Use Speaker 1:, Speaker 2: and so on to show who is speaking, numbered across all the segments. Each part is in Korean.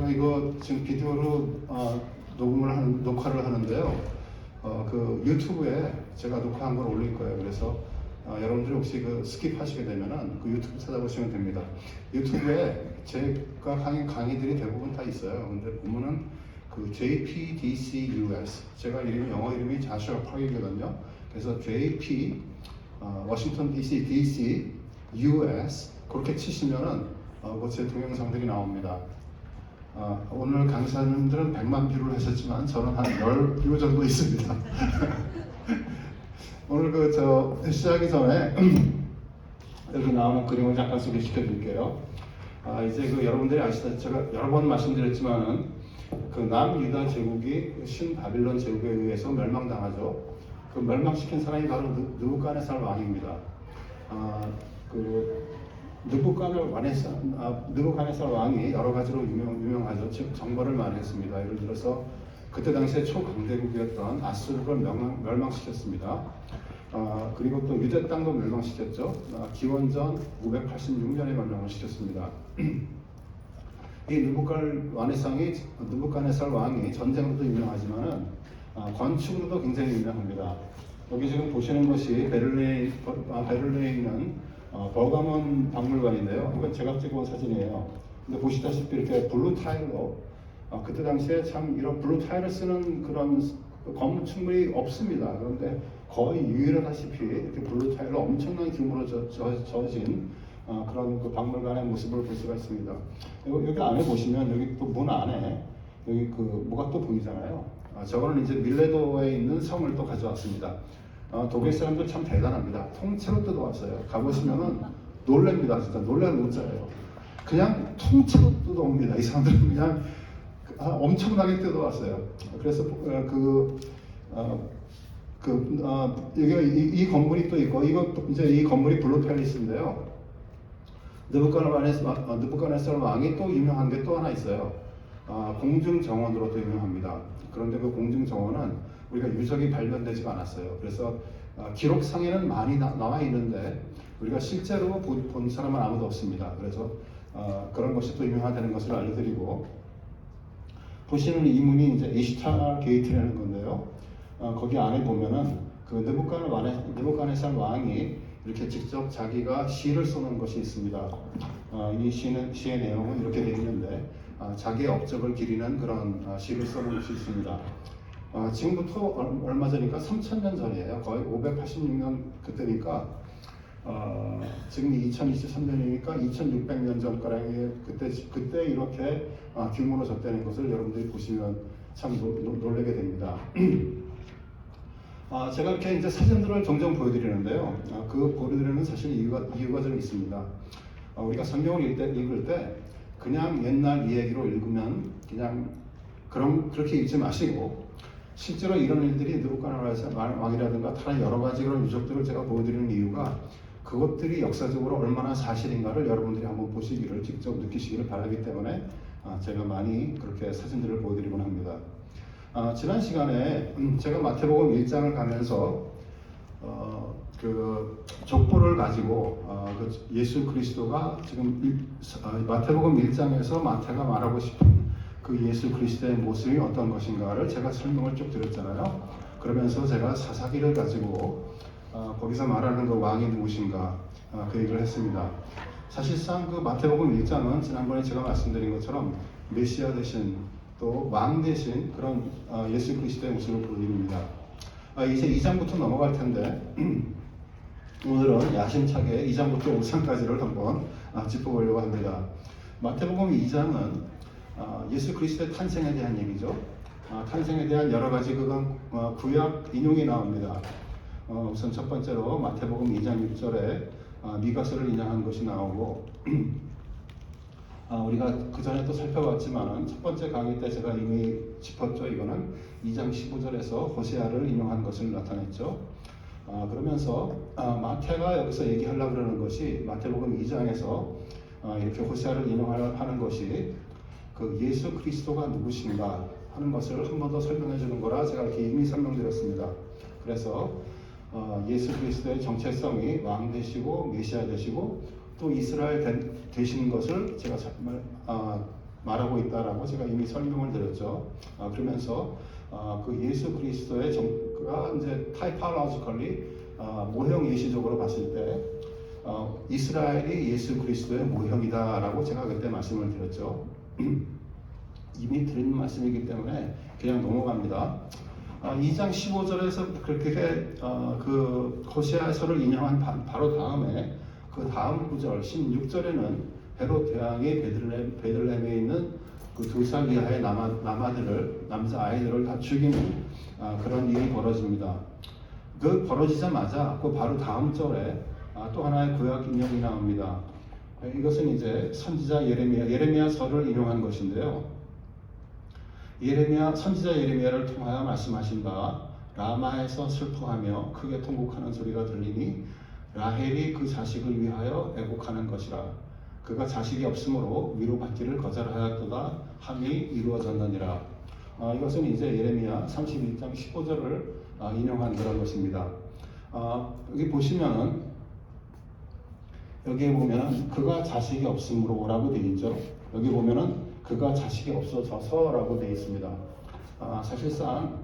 Speaker 1: 제가 이거 지금 비디오로 녹화를 하는데요. 그 유튜브에 제가 녹화한 걸 올릴 거예요. 그래서 여러분들이 혹시 그 스킵하시게 되면은 그 유튜브 찾아보시면 됩니다. 유튜브에 제가 강의들이 대부분 다 있어요. 근데 보면은 그 JPDCUS, 제가 영어 이름이 자슈아 팍이거든요. 그래서 JP 워싱턴 DC US 그렇게 치시면은 제 동영상들이 나옵니다. 오늘 강사님들은 100만 뷰를 하셨지만 저는 한 10뷰 정도 있습니다. 오늘 시작하기 전에 여기 나오는 그림을 잠깐 소개시켜 드릴게요. 이제 여러분들이 아시다시피 제가 여러 번 말씀드렸지만은 그 남유다 제국이 신바빌론 제국에 의해서 멸망당하죠. 그 멸망시킨 사람이 바로 느부갓네살 왕입니다. 느부갓네살 왕이 여러 가지로 유명하죠. 즉 정벌을 많이 했습니다. 예를 들어서 그때 당시에 초강대국이었던 아수르를 멸망시켰습니다. 그리고 또 유대 땅도 멸망시켰죠. 기원전 586년에 멸망을 시켰습니다. 이 느부갓네살 왕이 전쟁으로도 유명하지만은 건축으로도 굉장히 유명합니다. 여기 지금 보시는 것이 베를린에 있는 버가몬 박물관인데요. 이건 제가 찍어온 사진이에요. 근데 보시다시피 이렇게 블루 타일로 그때 당시에 참 이런 블루 타일을 쓰는 그런 건축물이 없습니다. 그런데 거의 유일하다시피 이렇게 블루 타일로 엄청난 규모로 져진 그런 그 박물관의 모습을 볼 수가 있습니다. 여기 안에 보시면 여기 또 문 안에 여기 뭐가 또 보이잖아요. 저거는 이제 밀레도에 있는 성을 또 가져왔습니다. 독일 사람들 참 대단합니다. 통째로 뜯어왔어요. 가보시면은 놀랍니다. 진짜 놀랄 문자예요. 그냥 통째로 뜯어옵니다. 이 사람들은 그냥 엄청나게 뜯어왔어요. 그래서 이 건물이 또 있고 이 건물이 블루 팰리스인데요. 느부갓네살 왕이 또 유명한 게 또 하나 있어요. 공중정원으로도 유명합니다. 그런데 그 공중정원은 우리가 유적이 발견되지가 않았어요. 그래서 기록상에는 많이 나와 있는데 우리가 실제로 본 사람은 아무도 없습니다. 그래서 그런 것이 또 유명하다는 것을 알려드리고, 보시는 이 문이 이제 이슈타르 게이트라는 건데요. 거기 안에 보면은 그 느부갓네살 왕이 이렇게 직접 자기가 시를 써놓은 것이 있습니다. 이 시의 내용은 이렇게 되어 있는데 자기의 업적을 기리는 그런 시를 써놓은 것이 있습니다. 지금부터 얼마 전이니까 3000년 전이에요. 거의 586년 그때니까 지금 2023년이니까 2600년 전가량의 그때 이렇게 규모로 졌다는 것을 여러분들이 보시면 참 놀라게 됩니다. 제가 이렇게 이제 사진들을 종종 보여드리는데요. 그 보여드리는 사실 이유가 좀 있습니다. 우리가 성경을 읽을 때 그냥 옛날 이야기로 읽으면 그냥 그렇게 읽지 마시고, 실제로 이런 일들이 느부갓네살 왕이라든가 다른 여러 가지 그런 유적들을 제가 보여드리는 이유가 그것들이 역사적으로 얼마나 사실인가를 여러분들이 한번 보시기를, 직접 느끼시기를 바라기 때문에 제가 많이 그렇게 사진들을 보여드리곤 합니다. 지난 시간에 제가 마태복음 1장을 가면서 그 족보를 가지고 예수 그리스도가 지금 마태복음 1장에서 마태가 말하고 싶은 그 예수 그리스도의 모습이 어떤 것인가를 제가 설명을 쭉 드렸잖아요. 그러면서 제가 사사기를 가지고 거기서 말하는 그 왕이 누구신가 그 얘기를 했습니다. 사실상 그 마태복음 1장은 지난번에 제가 말씀드린 것처럼 메시아 대신 또 왕 대신 그런 예수 그리스도의 모습을 보여드립니다. 이제 2장부터 넘어갈 텐데 오늘은 야심차게 2장부터 5장까지를 한번 짚어보려고 합니다. 마태복음 2장은 예수 그리스도의 탄생에 대한 얘기죠. 탄생에 대한 여러 가지 구약 인용이 나옵니다. 우선 첫 번째로 마태복음 2장 6절에 미가서를 인용한 것이 나오고 우리가 그 전에 또 살펴봤지만 첫 번째 강의 때 제가 이미 짚었죠. 이거는 2장 15절에서 호세아를 인용한 것을 나타냈죠. 그러면서 마태가 여기서 얘기하려고 그러는 것이 마태복음 2장에서 이렇게 호세아를 인용하는 것이 그 예수 그리스도가 누구신가 하는 것을 한 번 더 설명해 주는 거라 제가 이렇게 이미 설명드렸습니다. 그래서 예수 그리스도의 정체성이 왕 되시고 메시아 되시고 또 이스라엘 되시는 것을 제가 말하고 있다라고 제가 이미 설명을 드렸죠. 그러면서 그 예수 그리스도의 정가 이제 타이팔로지컬리 모형 예시적으로 봤을 때 이스라엘이 예수 그리스도의 모형이다라고 제가 그때 말씀을 드렸죠. 이미 드린 말씀이기 때문에 그냥 넘어갑니다. 2장 15절에서 그렇게 그 호세아서를 인용한 바로 다음에 그 다음 구절 16절에는 헤롯 대왕이 베들레헴에 있는 그 2살 이하의 남자 아이들을 다 죽이는 그런 일이 벌어집니다. 그 벌어지자마자 그 바로 다음 절에 또 하나의 구약 인용이 나옵니다. 이것은 이제 선지자 예레미야서를 인용한 것인데요. 선지자 예레미야를 통하여 말씀하신 바 라마에서 슬퍼하며 크게 통곡하는 소리가 들리니 라헬이 그 자식을 위하여 애곡하는 것이라. 그가 자식이 없으므로 위로받기를 거절하였도다 함이 이루어졌느니라. 이것은 이제 예레미야 31장 15절을 인용한 그런 것입니다. 여기 보시면은 여기에 보면은 그가 자식이 없으므로라고 되어 있죠. 여기 보면은 그가 자식이 없어져서라고 되어 있습니다. 사실상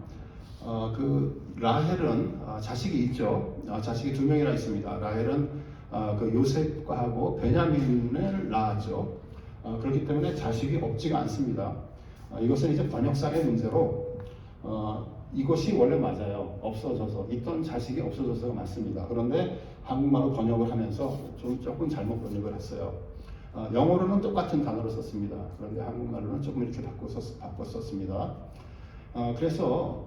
Speaker 1: 그 라헬은 자식이 있죠. 자식이 2명이나 있습니다. 라헬은 그 요셉과 하고 베냐민을 낳았죠. 그렇기 때문에 자식이 없지가 않습니다. 이것은 이제 번역상의 문제로 이것이 원래 맞아요. 없어져서 있던 자식이 없어져서가 맞습니다. 그런데 한국말로 번역을 하면서 조금 잘못 번역을 했어요. 영어로는 똑같은 단어를 썼습니다. 그런데 한국말로는 조금 이렇게 바꿔 썼습니다. 그래서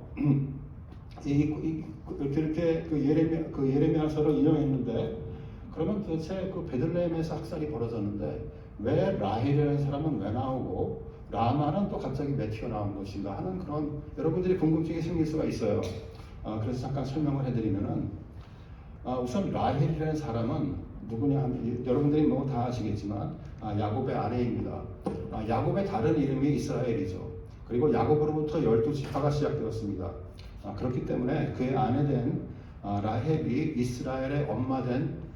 Speaker 1: 이렇게 그 예레미야서를 인용했는데 그러면 도대체 그 베들레헴에서 학살이 벌어졌는데 왜 라헬이라는 사람은 왜 나오고 라마는 또 갑자기 왜 튀어나온 것인가 하는 그런 여러분들이 궁금증이 생길 수가 있어요. 그래서 잠깐 설명을 해드리면은 우선 라헬이라는 사람은 누구냐 하면 여러분들이 뭐 다 아시겠지만 야곱의 아내입니다. 야곱의 다른 이름이 이스라엘이죠. 그리고 야곱으로부터 12지파가 시작되었습니다. 그렇기 때문에 그의 아내된 라헬이 이스라엘의 엄마된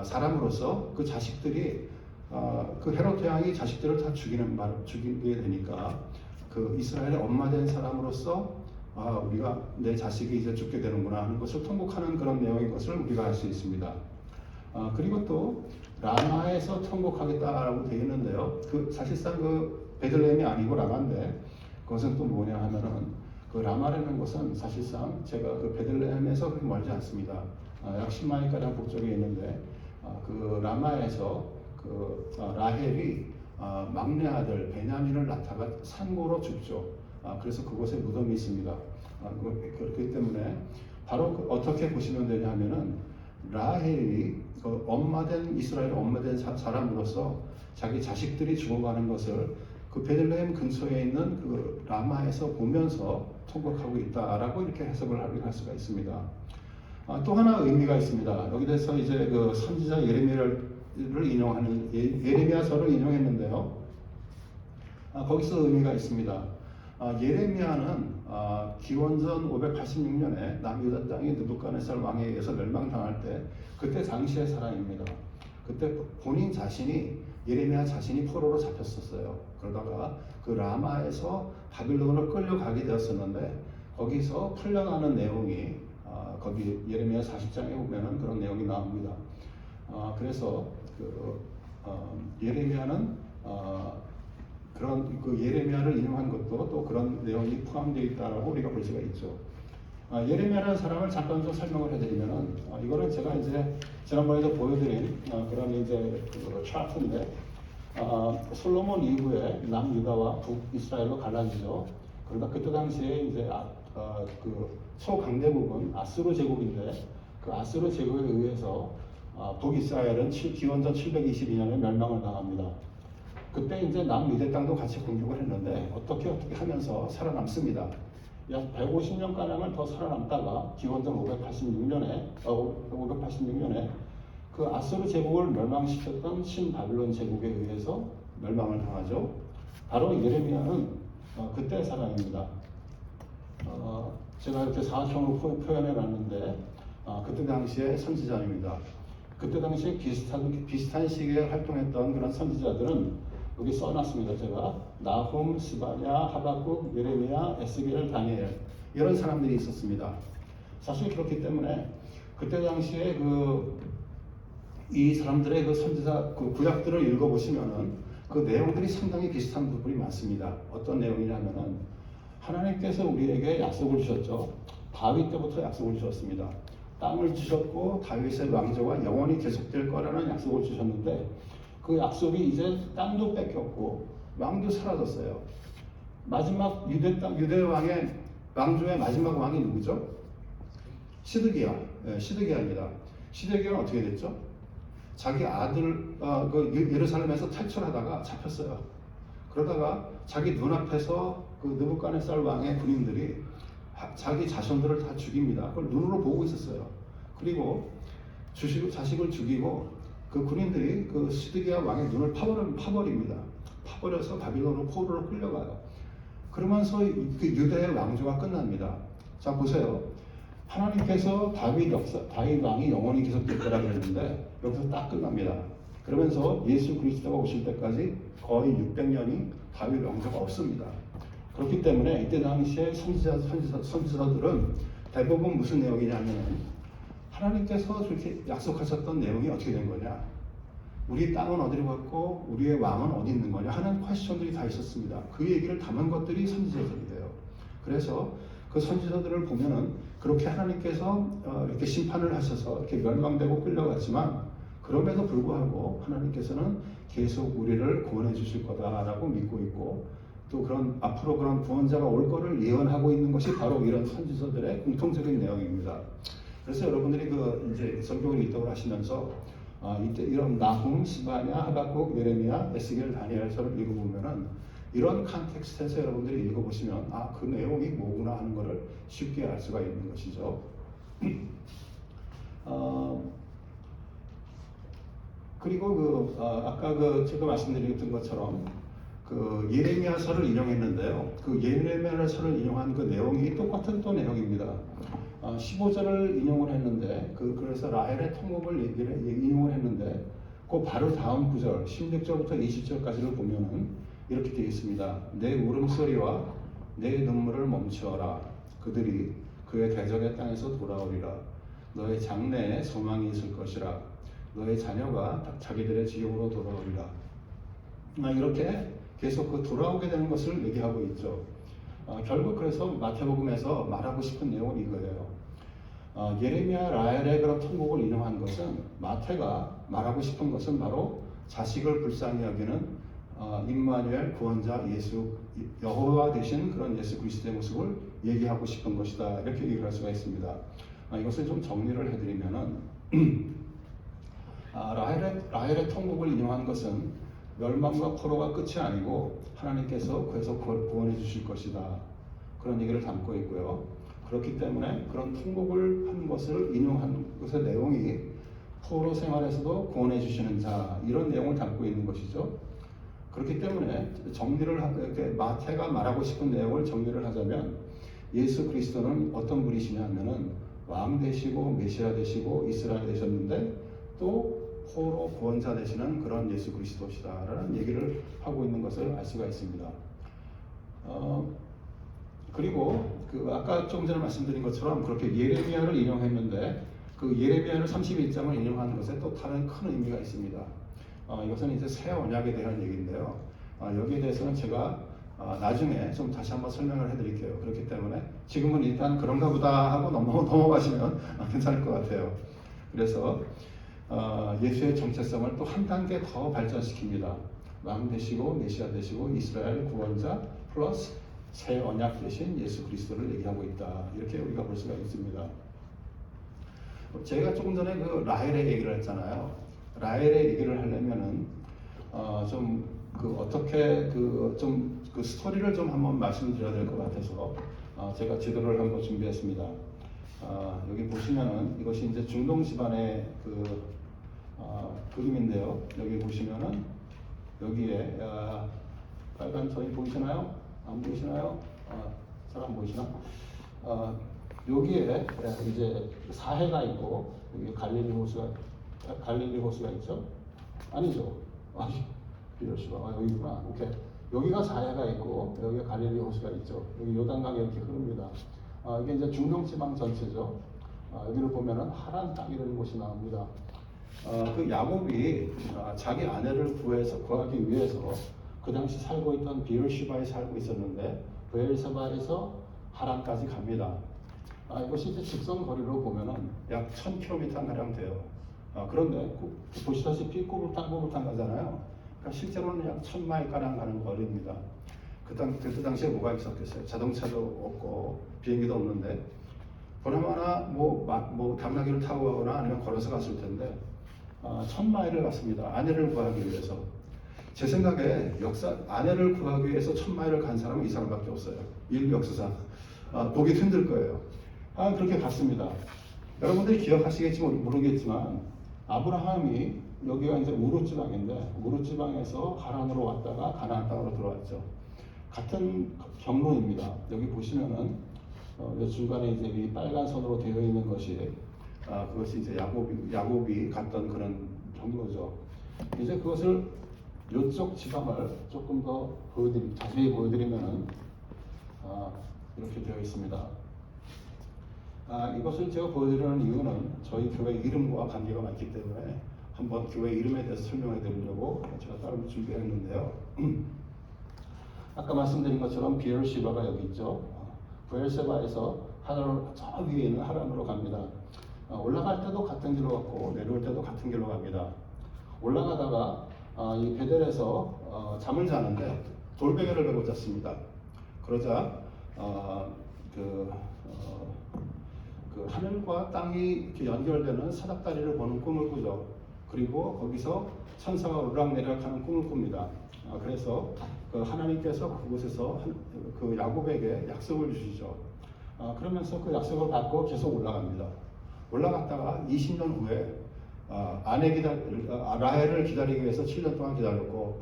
Speaker 1: 사람으로서 그 자식들이 그 헤롯 대왕이 자식들을 다 죽이게 되니까 그 이스라엘의 엄마된 사람으로서 우리가 내 자식이 이제 죽게 되는구나 하는 것을 통곡하는 그런 내용인 것을 우리가 알 수 있습니다. 그리고 또 라마에서 통곡하겠다라고 되어 있는데요. 그 사실상 그 베들레헴이 아니고 라마인데 그것은 또 뭐냐 하면은 그 라마라는 것은 사실상 제가 그 베들레헴에서 그렇게 멀지 않습니다. 약 10마일 가량 북쪽에 있는데 그 라마에서 그 라헬이 막내 아들 베냐민을 낳다가 산고로 죽죠. 그래서 그곳에 무덤이 있습니다. 그렇기 때문에 바로 어떻게 보시면 되냐면은 라헬이 그 이스라엘 엄마된 사람으로서 자기 자식들이 죽어가는 것을 그 베들레헴 근처에 있는 그 라마에서 보면서 통곡하고 있다라고 이렇게 해석을 할 수가 있습니다. 또 하나 의미가 있습니다. 여기에서 이제 그 선지자 예레미야를 인용하는 예레미야서를 인용했는데요. 거기서 의미가 있습니다. 예레미야는 기원전 586년에 남유다 땅이 느부갓네살 왕에 의해서 멸망당할 때 그때 당시의 사람입니다. 그때 본인 자신이 예레미야 자신이 포로로 잡혔었어요. 그러다가 그 라마에서 바빌론으로 끌려가게 되었었는데 거기서 풀려나는 내용이 거기 예레미야 40장에 보면은 그런 내용이 나옵니다. 그래서 예레미야는 그런 그 예레미야를 인용한 것도 또 그런 내용이 포함되어 있다라고 우리가 볼 수가 있죠. 예레미야라는 사람을 잠깐 좀 설명을 해드리면은 이거는 제가 이제 지난번에도 보여드린 그런 이제 그 차트인데 솔로몬 이후에 남유다와 북이스라엘로 갈라지죠. 그러다 그때 당시에 이제 그 초강대국은 아수르 제국인데 그 아수르 제국에 의해서 북이스라엘은 기원전 722년에 멸망을 당합니다. 그때 이제 남유대 땅도 같이 공격을 했는데 어떻게 하면서 살아남습니다. 약 150년가량을 더 살아남다가 기원전 586년에 그 아수르 제국을 멸망시켰던 신바빌론 제국에 의해서 멸망을 당하죠. 바로 예레미야는 그때 사람입니다. 제가 이렇게 사각형으로 표현해 놨는데 그때 당시의 선지자입니다. 그때 당시에 비슷한 시기에 활동했던 그런 선지자들은 여기 써놨습니다. 제가 나훔, 스바냐, 하박국, 예레미야, 에스겔, 다니엘 이런 사람들이 있었습니다. 사실 그렇기 때문에 그때 당시에 이 사람들의 그 선지자 그 구약들을 읽어보시면은 그 내용들이 상당히 비슷한 부분이 많습니다. 어떤 내용이냐면은 하나님께서 우리에게 약속을 주셨죠. 다윗 때부터 약속을 주셨습니다. 땅을 주셨고 다윗의 왕조가 영원히 계속될 거라는 약속을 주셨는데 그 약속이 이제 땅도 뺏겼고 왕도 사라졌어요. 마지막 유대 왕의 왕조의 마지막 왕이 누구죠? 시드기야. 시드기야입니다. 시드기야는 어떻게 됐죠? 자기 아들 예루살렘에서 탈출하다가 잡혔어요. 그러다가 자기 눈앞에서 그 느부갓네살 왕의 군인들이 자기 자손들을 다 죽입니다. 그걸 눈으로 보고 있었어요. 그리고 자식을 죽이고 그 군인들이 그 시드기야 왕의 눈을 파버립니다. 파버려서 바빌론으로 포로로 끌려가요. 그러면서 그 유대의 왕조가 끝납니다. 자 보세요. 하나님께서 다윗 왕이 영원히 계속될 거라고 했는데 여기서 딱 끝납니다. 그러면서 예수 그리스도가 오실 때까지 거의 600년이 다윗 왕조가 없습니다. 그렇기 때문에 이때 당시에 선지자들은 대부분 무슨 내용이냐면 하나님께서 저렇게 약속하셨던 내용이 어떻게 된 거냐, 우리 땅은 어디로 갔고 우리의 왕은 어디 있는 거냐 하는 퀘스천들이 다 있었습니다. 그 얘기를 담은 것들이 선지자들이에요. 그래서 그 선지자들을 보면은 그렇게 하나님께서 이렇게 심판을 하셔서 이렇게 멸망되고 끌려갔지만 그럼에도 불구하고 하나님께서는 계속 우리를 구원해 주실 거다라고 믿고 있고 또 앞으로 그런 구원자가 올 거를 예언하고 있는 것이 바로 이런 선지자들의 공통적인 내용입니다. 그래서 여러분들이 이제 성경을 이독을 하시면서 이때 이런 나훔, 스바냐, 하박국, 예레미야, 에스겔, 다니엘서를 읽어보면은 이런 컨텍스트에서 여러분들이 읽어보시면 그 내용이 뭐구나 하는 것을 쉽게 알 수가 있는 것이죠. 그리고 아까 제가 말씀드렸던 것처럼 예레미야서를 인용했는데요. 그 예레미야서를 인용한 그 내용이 똑같은 또 내용입니다. 15절을 인용을 했는데 그래서 라헬의 통곡을 인용을 했는데 그 바로 다음 구절 16절부터 20절까지를 보면은 이렇게 되어 있습니다. 내 울음소리와 내 눈물을 멈추어라. 그들이 그의 대적의 땅에서 돌아오리라. 너의 장래에 소망이 있을 것이라. 너의 자녀가 자기들의 지옥으로 돌아오리라. 이렇게 계속 돌아오게 되는 것을 얘기하고 있죠. 결국 그래서 마태복음에서 말하고 싶은 내용은 이거예요. 예레미야 라헬의 그런 통곡을 인용한 것은 마태가 말하고 싶은 것은 바로 자식을 불쌍히 여기는 임마누엘 구원자 예수 여호와 되신 그런 예수 그리스도의 모습을 얘기하고 싶은 것이다. 이렇게 얘기할 수가 있습니다. 이것을 좀 정리를 해드리면은 라헬의 통곡을 인용한 것은 멸망과 포로가 끝이 아니고 하나님께서 그래서 구원해 주실 것이다. 그런 얘기를 담고 있고요. 그렇기 때문에 그런 통곡을 한 것을 인용한 것의 내용이 포로 생활에서도 구원해 주시는 자 이런 내용을 담고 있는 것이죠. 그렇기 때문에 이렇게 마태가 말하고 싶은 내용을 정리를 하자면 예수 그리스도는 어떤 분이시냐 하면은 왕 되시고 메시아 되시고 이스라엘 되셨는데 또 포로 구원자 되시는 그런 예수 그리스도시다라는 얘기를 하고 있는 것을 알 수가 있습니다. 그리고 아까 조금 전에 말씀드린 것처럼 그렇게 예레미야를 인용했는데 그 예레미야를 31장을 인용하는 것에 또 다른 큰 의미가 있습니다. 이것은 이제 새 언약에 대한 얘기인데요. 여기에 대해서는 제가 나중에 좀 다시 한번 설명을 해드릴게요. 그렇기 때문에 지금은 일단 그런가 보다 하고 넘어가시면 괜찮을 것 같아요. 그래서 예수의 정체성을 또 한 단계 더 발전시킵니다. 왕 되시고 메시아 되시고 이스라엘 구원자 플러스 새 언약 되신 예수 그리스도를 얘기하고 있다. 이렇게 우리가 볼 수가 있습니다. 제가 조금 전에 라헬의 얘기를 했잖아요. 라헬의 얘기를 하려면은 어떻게 스토리를 좀 한번 말씀드려야 될 것 같아서 제가 지도를 한번 준비했습니다. 여기 보시면은 이것이 이제 중동 집안의 그림인데요. 여기 보시면은 여기에 빨간 선이 보이시나요? 안 보이시나요? 잘 안 보이시나? 여기에 이제 사해가 있고 여기 갈릴리 호수가 있죠? 아니죠? 비엘시바. 여기 있구나. 오케이. 여기가 자해가 있고 여기가 갈릴리 호수가 있죠. 여기 요단강이 이렇게 흐릅니다. 이게 이제 중동 지방 전체죠. 여기를 보면은 하란 땅이라는 곳이 나옵니다. 그 야곱이 자기 아내를 구하기 위해서 그 당시 살고 있던 비엘시바에 살고 있었는데 베엘세바에서 하란까지 갑니다. 이것이 이제 직선 거리로 보면은 약 1000km 가량 돼요. 그런데 보시다시피 꾸불탕 가잖아요. 그러니까 실제로는 약 1000마일 가량 가는 거리입니다. 그때 당시에 뭐가 있었겠어요? 자동차도 없고 비행기도 없는데 보나마나 뭐 당나귀를 타고 가거나 아니면 걸어서 갔을 텐데 1000마일을 갔습니다. 아내를 구하기 위해서. 제 생각에 아내를 구하기 위해서 1000마일을 간 사람은 이 사람밖에 없어요. 인류 역사상. 보기 힘들 거예요. 그렇게 갔습니다. 여러분들이 기억하시겠지 모르겠지만 아브라함이 여기가 이제 우르 지방인데 우르 지방에서 하란으로 왔다가 가나안 땅으로 들어왔죠. 같은 경로입니다. 여기 보시면은 중간에 이제 이 빨간 선으로 되어 있는 것이 그것이 이제 야곱이 갔던 그런 경로죠. 이제 그것을 이쪽 지방을 조금 더 자세히 보여드리면은 이렇게 되어 있습니다. 이것을 제가 보여드리는 이유는 저희 교회 이름과 관계가 많기 때문에 한번 교회 이름에 대해서 설명해 드리려고 제가 따로 준비했는데요. 아까 말씀드린 것처럼 비엘시바가 여기 있죠. 베엘세바에서 저 위에 있는 하란으로 갑니다. 올라갈 때도 같은 길로 갔고 내려올 때도 같은 길로 갑니다. 올라가다가 이 베델에서 잠을 자는데 돌베개를 메고 잤습니다. 그러자 그 하늘과 땅이 이렇게 연결되는 사닥다리를 보는 꿈을 꾸죠. 그리고 거기서 천사가 오르락내리락하는 꿈을 꿉니다. 그래서 하나님께서 그곳에서 그 야곱에게 약속을 주시죠. 그러면서 그 약속을 받고 계속 올라갑니다. 올라갔다가 20년 후에 라헬을 기다리기 위해서 7년 동안 기다렸고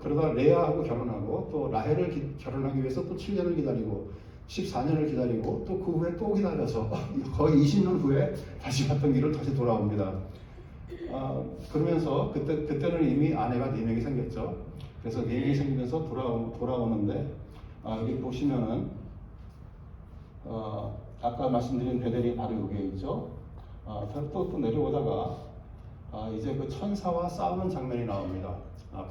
Speaker 1: 그러다 레아하고 결혼하고 또 라헬을 결혼하기 위해서 또 7년을 기다리고 14년을 기다리고 또 그 후에 또 기다려서 거의 20년 후에 다시 갔던 길을 다시 돌아옵니다. 그러면서 그때는 이미 아내가 4명이 생겼죠. 그래서 4명이 생기면서 돌아오는데 여기 보시면은 아까 말씀드린 베델이 바로 여기에 있죠. 또 내려오다가 이제 그 천사와 싸우는 장면이 나옵니다.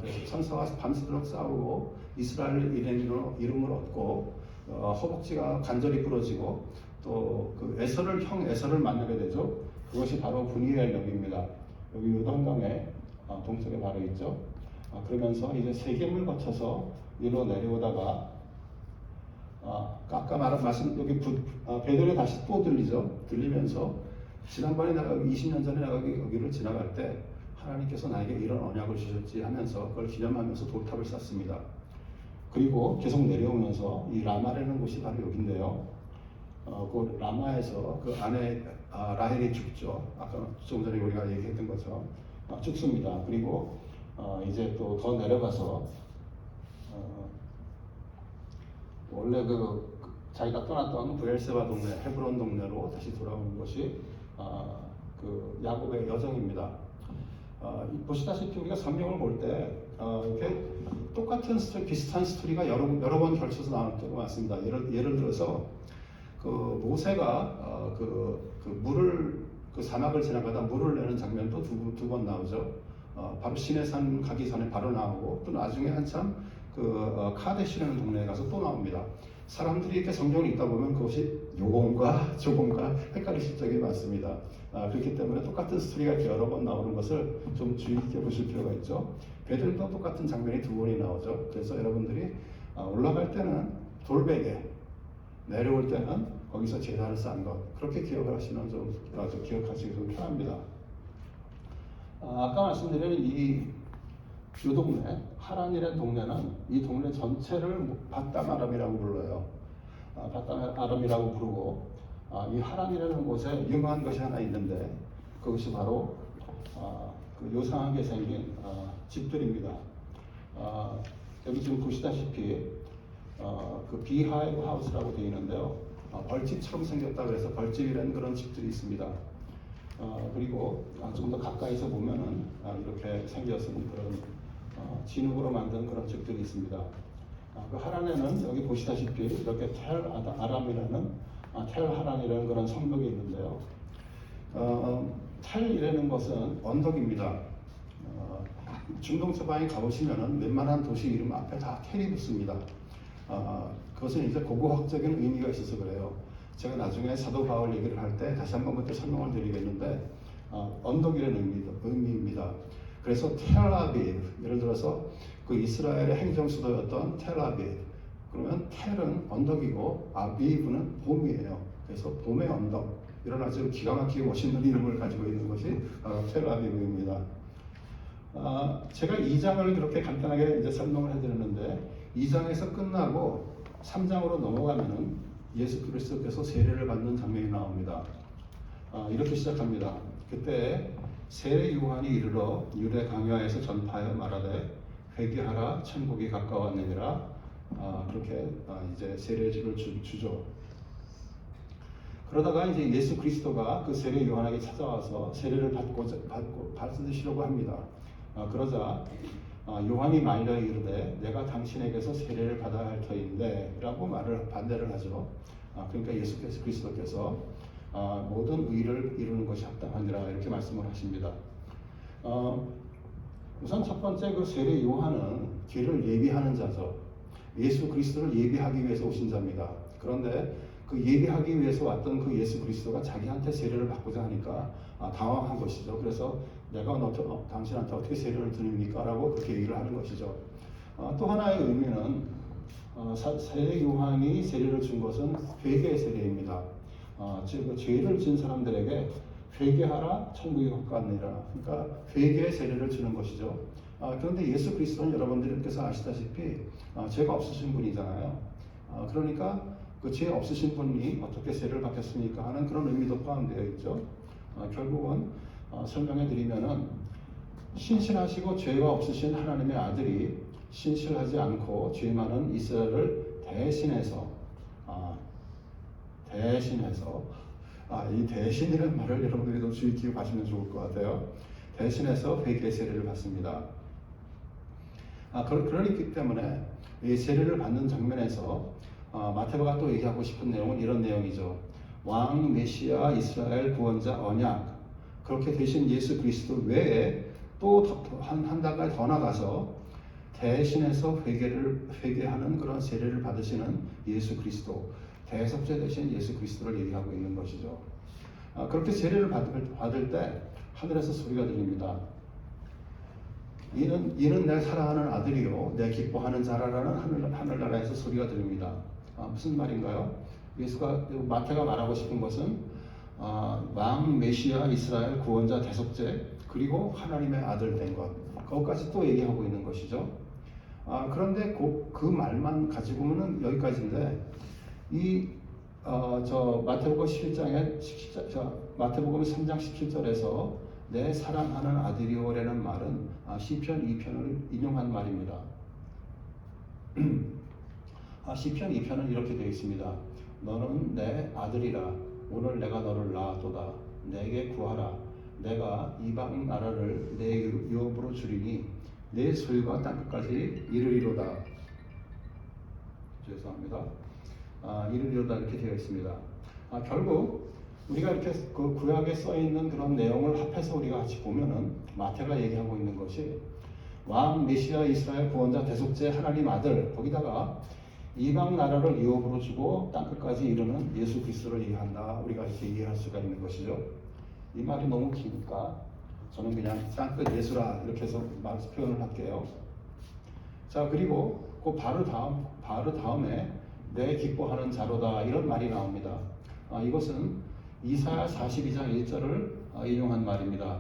Speaker 1: 그래서 천사와 밤새도록 싸우고 이스라엘 이름을 얻고 허벅지가 간절히 부러지고 또 그 형 에서를 만나게 되죠. 그것이 바로 분이엘 역입니다. 여기 요단강의 동쪽에 바로 있죠. 그러면서 이제 세겜을 거쳐서 위로 내려오다가 아까 말씀 여기 베델에 다시 또 들리면서 지난번에 내가 20년 전에 내가 여기를 지나갈 때 하나님께서 나에게 이런 언약을 주셨지 하면서 그걸 기념하면서 돌탑을 쌓습니다. 그리고 계속 내려오면서 이 라마라는 곳이 바로 여기인데요. 그 라마에서 그 아내 라헬이 죽죠. 아까 조금 전에 우리가 얘기했던 것처럼 죽습니다. 그리고 이제 또 더 내려가서 원래 자기가 떠났던 브엘세바 동네, 헤브론 동네로 다시 돌아오는 것이 그 야곱의 여정입니다. 보시다시피 우리가 성경을 볼 때 이렇게 똑같은 비슷한 스토리가 여러 번 걸쳐서 나오는 경우가 많습니다. 예를 들어서 그 모세가 그 사막을 지나가다 물을 내는 장면도 두 번 나오죠. 바로 시내산 가기 전에 바로 나오고 또 나중에 한참 카데시라는 동네에 가서 또 나옵니다. 사람들이 이렇게 성경을 읽다 보면 그것이 요건과 조건과 헷갈리실 적이 많습니다. 그렇기 때문에 똑같은 스토리가 이렇게 여러 번 나오는 것을 좀 주의 깊게 보실 필요가 있죠. 베들도 똑같은 장면이 2번이 나오죠. 그래서 여러분들이 올라갈 때는 돌베개, 내려올 때는 거기서 제사를 쌓은 것, 그렇게 기억을 하시면 좀 기억하시기 좀 편합니다. 아까 말씀드린 이 동네, 하란이라는 동네는 이 동네 전체를 밧담 아람이라고 불러요. 밧담 아람이라고 부르고 이 하란이라는 곳에 유명한 것이 하나 있는데 그것이 바로 그 요상하게 생긴 집들입니다. 여기 지금 보시다시피 그 비하이브 하우스라고 되어 있는데요. 벌집처럼 생겼다고 해서 벌집이라는 그런 집들이 있습니다. 그리고 좀 더 가까이서 보면은 이렇게 생겼은 그런 진흙으로 만든 그런 집들이 있습니다. 그 하란에는 여기 보시다시피 이렇게 텔 아람이라는 텔 하란이라는 그런 성벽이 있는데요. 텔이라는 것은 언덕입니다. 중동 서방에 가보시면은 웬만한 도시 이름 앞에 다 텔이 붙습니다. 그것은 이제 고고학적인 의미가 있어서 그래요. 제가 나중에 사도 바울 얘기를 할 때 다시 한번 그때 설명을 드리겠는데, 언덕이라는 의미입니다. 그래서 텔아비브, 예를 들어서 그 이스라엘의 행정수도였던 텔아비브, 그러면 텔은 언덕이고 아비브는 봄이에요. 그래서 봄의 언덕, 이런 아주 기가 막히게 멋있는 이름을 가지고 있는 것이 바로 텔아비브입니다. 제가 2장을 그렇게 간단하게 이제 설명을 해드렸는데, 2장에서 끝나고 3장으로 넘어가면은 예수 그리스도께서 세례를 받는 장면이 나옵니다. 이렇게 시작합니다. 그때 세례 요한이 이르러 유대 강야에서 전파하여 말하되 회개하라 천국이 가까웠느니라. 그렇게 이제 세례를 주죠. 그러다가 이제 예수 그리스도가 그 세례 요한에게 찾아와서 세례를 받으시려고 합니다. 그러자 요한이 말려 이르되 내가 당신에게서 세례를 받아야 할 터인데 라고 반대를 하죠. 그러니까 예수 그리스도께서 모든 의를 이루는 것이 합당하니라 이렇게 말씀을 하십니다. 우선 첫 번째 그 세례 요한은 길을 예비하는 자죠. 예수 그리스도를 예비하기 위해서 오신 자입니다. 그런데 그 예비하기 위해서 왔던 그 예수 그리스도가 자기한테 세례를 받고자 하니까 당황한 것이죠. 그래서 내가 당신한테 어떻게 세례를 드립니까? 라고 그렇게 얘기를 하는 것이죠. 또 하나의 의미는 세례 요한이 세례를 준 것은 회개의 세례입니다. 즉 죄를 진 사람들에게 회개하라 천국이 가까웠느니라. 그러니까 회개의 세례를 주는 것이죠. 그런데 예수 그리스도는 여러분들께서 아시다시피 죄가 없으신 분이잖아요. 그러니까 그 죄 없으신 분이 어떻게 세례를 받겠습니까? 하는 그런 의미도 포함되어 있죠. 결국은 설명해 드리면은 신실하시고 죄가 없으신 하나님의 아들이 신실하지 않고 죄 많은 이스라엘을 대신해서 이 대신이라는 말을 여러분들이 좀 주의 기억하시면 좋을 것 같아요. 대신해서 회개 세례를 받습니다. 그러기 때문에 이 세례를 받는 장면에서 마태복음가 또 얘기하고 싶은 내용은 이런 내용이죠. 왕 메시아 이스라엘 구원자 언약, 그렇게 되신 예수 그리스도 외에 또 한 단계 더 나가서 대신해서 회개하는 그런 세례를 받으시는 예수 그리스도, 대속죄 되신 예수 그리스도를 얘기하고 있는 것이죠. 그렇게 세례를 받을 때 하늘에서 소리가 들립니다. 이는 내 사랑하는 아들이요 내 기뻐하는 자라라는 하늘나라에서 소리가 들립니다. 무슨 말인가요? 마태가 말하고 싶은 것은 왕 메시아 이스라엘 구원자 대속죄 그리고 하나님의 아들 된 것, 그것까지 또 얘기하고 있는 것이죠. 그런데 그 말만 가지고는 여기까지인데 마태복음 11장에 마태복음 3장 17절에서 내 사랑하는 아들이오라는 말은 시편 2편을 인용한 말입니다. 시편 2편은 이렇게 되어 있습니다. 너는 내 아들이라 오늘 내가 너를 낳았도다. 내게 구하라. 내가 이방 나라를 내 유업으로 주리니 내 소유가 땅끝까지 이르리로다. 죄송합니다. 이르리로다 이렇게 되어 있습니다. 결국 우리가 이렇게 그 구약에 써 있는 그런 내용을 합해서 우리가 같이 보면은 마태가 얘기하고 있는 것이 왕 메시아 이스라엘 구원자 대속죄 하나님 아들, 거기다가 이방 나라를 유업으로 주고 땅끝까지 이르는 예수 그리스도를 얘기한다. 우리가 이렇게 이해할 수가 있는 것이죠. 이 말이 너무 기니까 저는 그냥 땅끝 예수라 이렇게 해서 표현을 할게요. 자, 그리고 그 바로 다음에 내 기뻐하는 자로다 이런 말이 나옵니다. 이것은 이사야 42장 1절을 인용한 말입니다.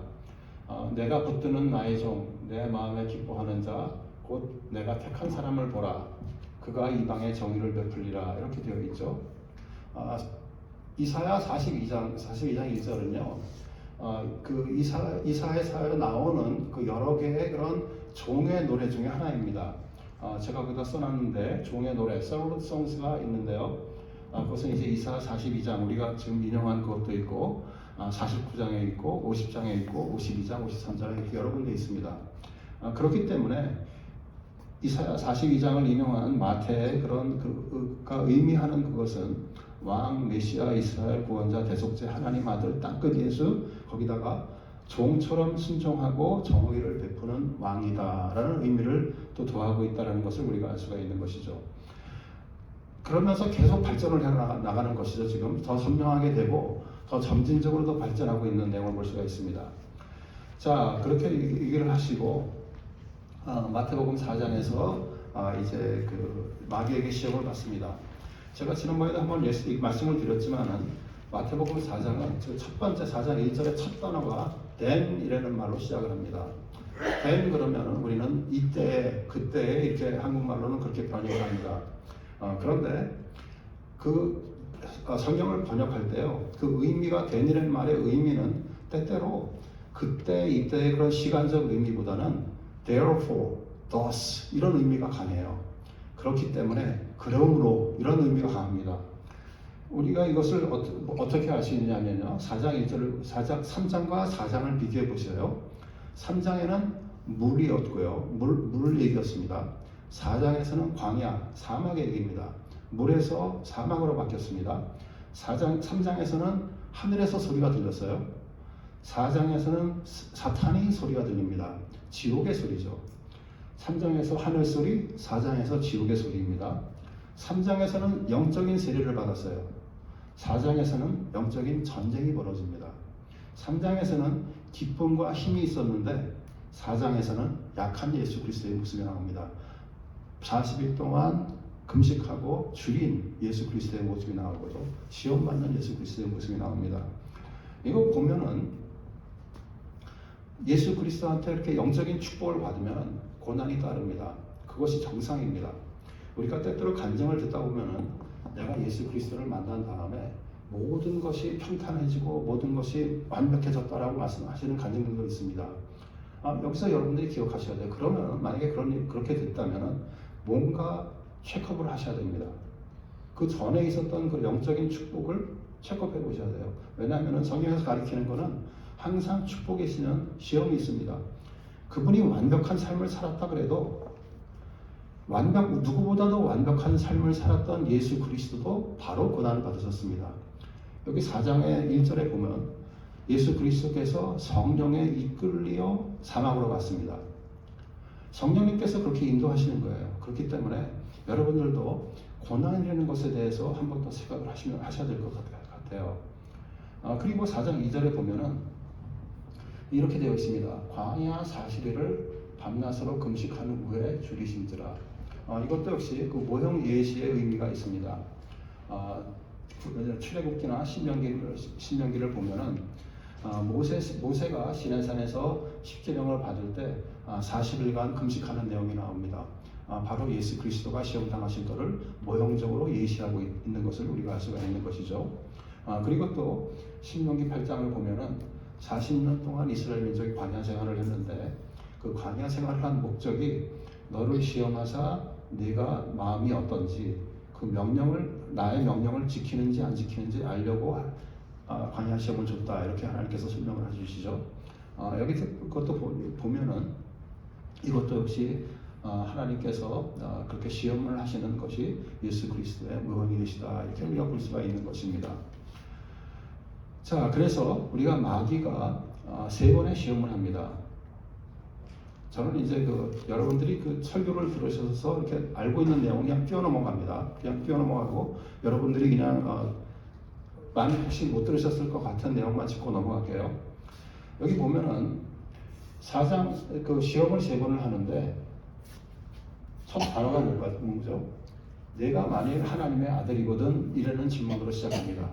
Speaker 1: 내가 붙드는 나의 종, 내 마음에 기뻐하는 자, 곧 내가 택한 사람을 보라. 그가 이방의 정의를 베풀리라. 이렇게 되어 있죠. 이사야 42장 1절은요. 그 이사야에 나오는 그 여러 개의 그런 종의 노래 중에 하나입니다. 제가 거기다 써놨는데 종의 노래, Sacred Songs가 있는데요. 그것은 이제 이사야 42장 우리가 지금 인용한 것도 있고 49장에 있고 50장에 있고 52장, 53장에 이렇게 여러 군데 있습니다. 그렇기 때문에 이사야 42장을 인용한 마태의 그런 그가 의미하는 그것은 왕, 메시아, 이스라엘 구원자, 대속제, 하나님 아들, 땅끝 예수, 거기다가 종처럼 순종하고 정의를 베푸는 왕이다라는 의미를 또 더하고 있다는 것을 우리가 알 수가 있는 것이죠. 그러면서 계속 발전을 해 나가는 것이죠. 지금 더 선명하게 되고 더 점진적으로 더 발전하고 있는 내용을 볼 수가 있습니다. 자, 그렇게 얘기를 하시고 마태복음 4장에서 이제 그 마귀에게 시험을 받습니다. 제가 지난번에도 한번 말씀을 드렸지만은 마태복음 4장은 첫 번째 4장 1절의 첫 단어가 then이라는 말로 시작을 합니다. then 그러면은 우리는 이때, 그때 이렇게 한국말로는 그렇게 번역을 합니다. 그런데 그 성경을 번역할 때요, 그 의미가 then이라는 말의 의미는 때때로 그때, 이때의 그런 시간적 의미보다는 therefore, thus 이런 의미가 강해요. 그렇기 때문에 그러므로 이런 의미가 강합니다. 우리가 이것을 어떻게 알 수 있냐면요, 3장과 4장을 비교해 보세요. 3장에는 물이었고요, 물 얘기였습니다. 4장에서는 광야, 사막의 얘기입니다. 물에서 사막으로 바뀌었습니다. 3장에서는 하늘에서 소리가 들렸어요. 4장에서는 사탄의 소리가 들립니다. 지옥의 소리죠. 3장에서 하늘 소리, 4장에서 지옥의 소리입니다. 3장에서는 영적인 세례를 받았어요. 4장에서는 영적인 전쟁이 벌어집니다. 3장에서는 기쁨과 힘이 있었는데 4장에서는 약한 예수 그리스도의 모습이 나옵니다. 40일 동안 금식하고 줄인 예수 그리스도의 모습이 나오고요, 시험받는 예수 그리스도의 모습이 나옵니다. 이거 보면은 예수 그리스도한테 이렇게 영적인 축복을 받으면 고난이 따릅니다. 그것이 정상입니다. 우리가 때때로 간증을 듣다 보면은 내가 예수 그리스도를 만난 다음에 모든 것이 평탄해지고 모든 것이 완벽해졌다라고 말씀하시는 간증들도 있습니다. 여기서 여러분들이 기억하셔야 돼요. 그러면 만약에 그렇게 됐다면은 뭔가 체크업을 하셔야 됩니다. 그 전에 있었던 그 영적인 축복을 체크업해 보셔야 돼요. 왜냐하면 성경에서 가리키는 것은 항상 축복에 있으면 시험이 있습니다. 그분이 완벽한 삶을 살았다 그래도 누구보다도 완벽한 삶을 살았던 예수 그리스도도 바로 고난을 받으셨습니다. 여기 4장의 1절에 보면 예수 그리스도께서 성령에 이끌려 사막으로 갔습니다. 성령님께서 그렇게 인도하시는 거예요. 그렇기 때문에 여러분들도 고난이라는 것에 대해서 한 번 더 생각을 하셔야 될 것 같아요. 그리고 4장 2절에 보면은 이렇게 되어 있습니다. 광야 40일을 밤낮으로 금식한 후에 줄이신지라. 이것도 역시 그 모형 예시의 의미가 있습니다. 출애굽기나 신명기를 보면은 모세가 시내산에서 십계명을 받을 때 40일간 금식하는 내용이 나옵니다. 바로 예수 그리스도가 시험 당하신 것을 모형적으로 예시하고 있는 것을 우리가 알 수가 있는 것이죠. 그리고 또 신명기 8장을 보면은 40년 동안 이스라엘 민족이 광야 생활을 했는데 그 광야 생활을 한 목적이 너를 시험하사 네가 마음이 어떤지 그 나의 명령을 지키는지 안 지키는지 알려고 광야 시험을 줬다, 이렇게 하나님께서 설명을 해주시죠. 여기 그것도 보면은 이것도 역시 하나님께서 그렇게 시험을 하시는 것이 예수 그리스도의 모형이 되시다, 이렇게 우리가 볼 수가 있는 것입니다. 자, 그래서 우리가 마귀가 3번의 시험을 합니다. 저는 이제 여러분들이 그 설교를 들으셔서 이렇게 알고 있는 내용 그냥 뛰어넘어갑니다. 그냥 뛰어넘어가고 여러분들이 그냥 많이 혹시 못 들으셨을 것 같은 내용만 짚고 넘어갈게요. 여기 보면은 4장 그 시험을 3번을 하는데 첫 단어가 뭐죠? 내가 만일 하나님의 아들이거든 이라는 질문으로 시작합니다.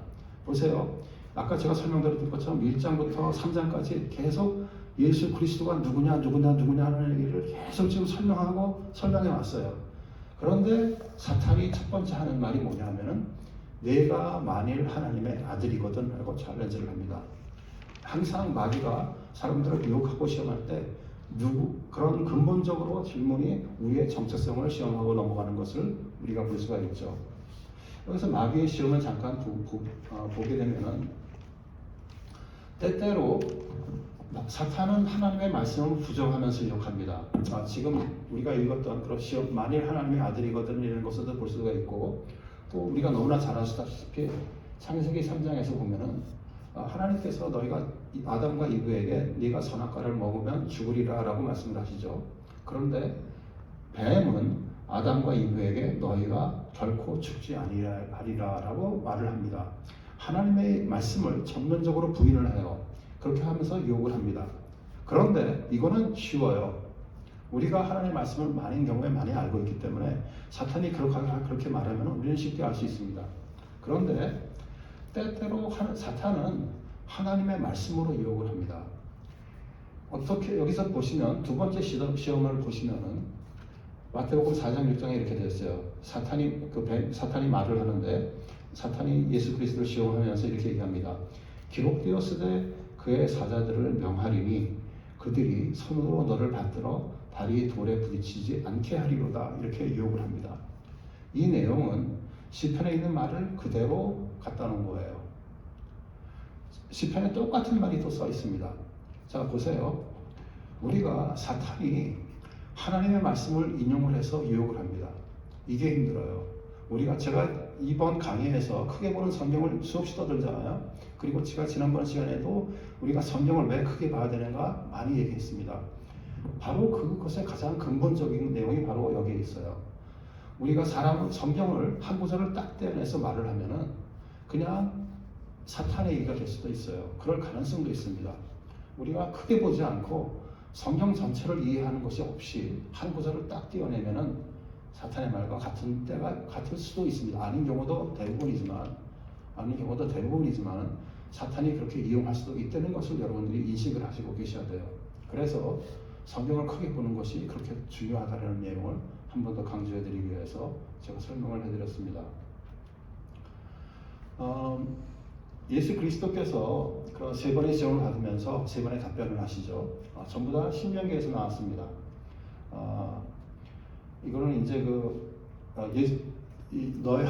Speaker 1: 보세요. 아까 제가 설명드렸던 것처럼 1장부터 3장까지 계속 예수 그리스도가 누구냐 하는 얘기를 계속 지금 설명해 왔어요. 그런데 사탄이 첫 번째 하는 말이 뭐냐면은 내가 만일 하나님의 아들이거든 하고 챌린지를 합니다. 항상 마귀가 사람들을 유혹하고 시험할 때 그런 근본적으로 질문이 우리의 정체성을 시험하고 넘어가는 것을 우리가 볼 수가 있죠. 여기서 마귀의 시험을 잠깐 보게 되면은 때때로 사탄은 하나님의 말씀을 부정하면서 유혹합니다. 지금 우리가 읽었던 그런 시험, 만일 하나님의 아들이거든 이런 것도 볼 수가 있고, 또 우리가 너무나 잘 아시다시피 창세기 3장에서 보면은 하나님께서 너희가 아담과 이브에게 네가 선악과를 먹으면 죽으리라라고 말씀을 하시죠. 그런데 뱀은 아담과 이브에게 너희가 결코 죽지 아니라라고 말을 합니다. 하나님의 말씀을 전면적으로 부인을 해요. 그렇게 하면서 유혹을 합니다. 그런데 이거는 쉬워요. 우리가 하나님의 말씀을 많은 경우에 많이 알고 있기 때문에 사탄이 그렇게 말하면 우리는 쉽게 알 수 있습니다. 그런데 때때로 사탄은 하나님의 말씀으로 유혹을 합니다. 어떻게 여기서 보시면 두 번째 시험을 보시면은 마태복음 4장 1장에 이렇게 되었어요. 사탄이 말을 하는데 사탄이 예수 그리스도를 시험하면서 이렇게 얘기합니다. 기록되었으되 그의 사자들을 명하리니 그들이 손으로 너를 받들어 발이 돌에 부딪히지 않게 하리로다. 이렇게 유혹을 합니다. 이 내용은 시편에 있는 말을 그대로 갖다 놓은 거예요. 시편에 똑같은 말이 또 써 있습니다. 자, 보세요. 우리가 사탄이 하나님의 말씀을 인용을 해서 유혹을 합니다. 이게 힘들어요. 제가 이번 강의에서 크게 보는 성경을 수없이 떠들잖아요. 그리고 제가 지난번 시간에도 우리가 성경을 왜 크게 봐야 되는가 많이 얘기했습니다. 바로 그것의 가장 근본적인 내용이 바로 여기에 있어요. 우리가 성경을 한 구절을 딱 떼어내서 말을 하면은 그냥 사탄의 얘기가 될 수도 있어요. 그럴 가능성도 있습니다. 우리가 크게 보지 않고 성경 전체를 이해하는 것이 없이 한 구절을 딱 떼어내면은 사탄의 말과 같을 수도 있습니다. 아닌 경우도 대부분이지만 사탄이 그렇게 이용할 수도 있다는 것을 여러분들이 인식을 하시고 계셔야 돼요. 그래서 성경을 크게 보는 것이 그렇게 중요하다는 내용을 한 번 더 강조해 드리기 위해서 제가 설명을 해드렸습니다. 예수 그리스도께서 그런 세 번의 시험을 받으면서 세 번의 답변을 하시죠. 전부 다 신명기에서 나왔습니다. 이거는 이제 너의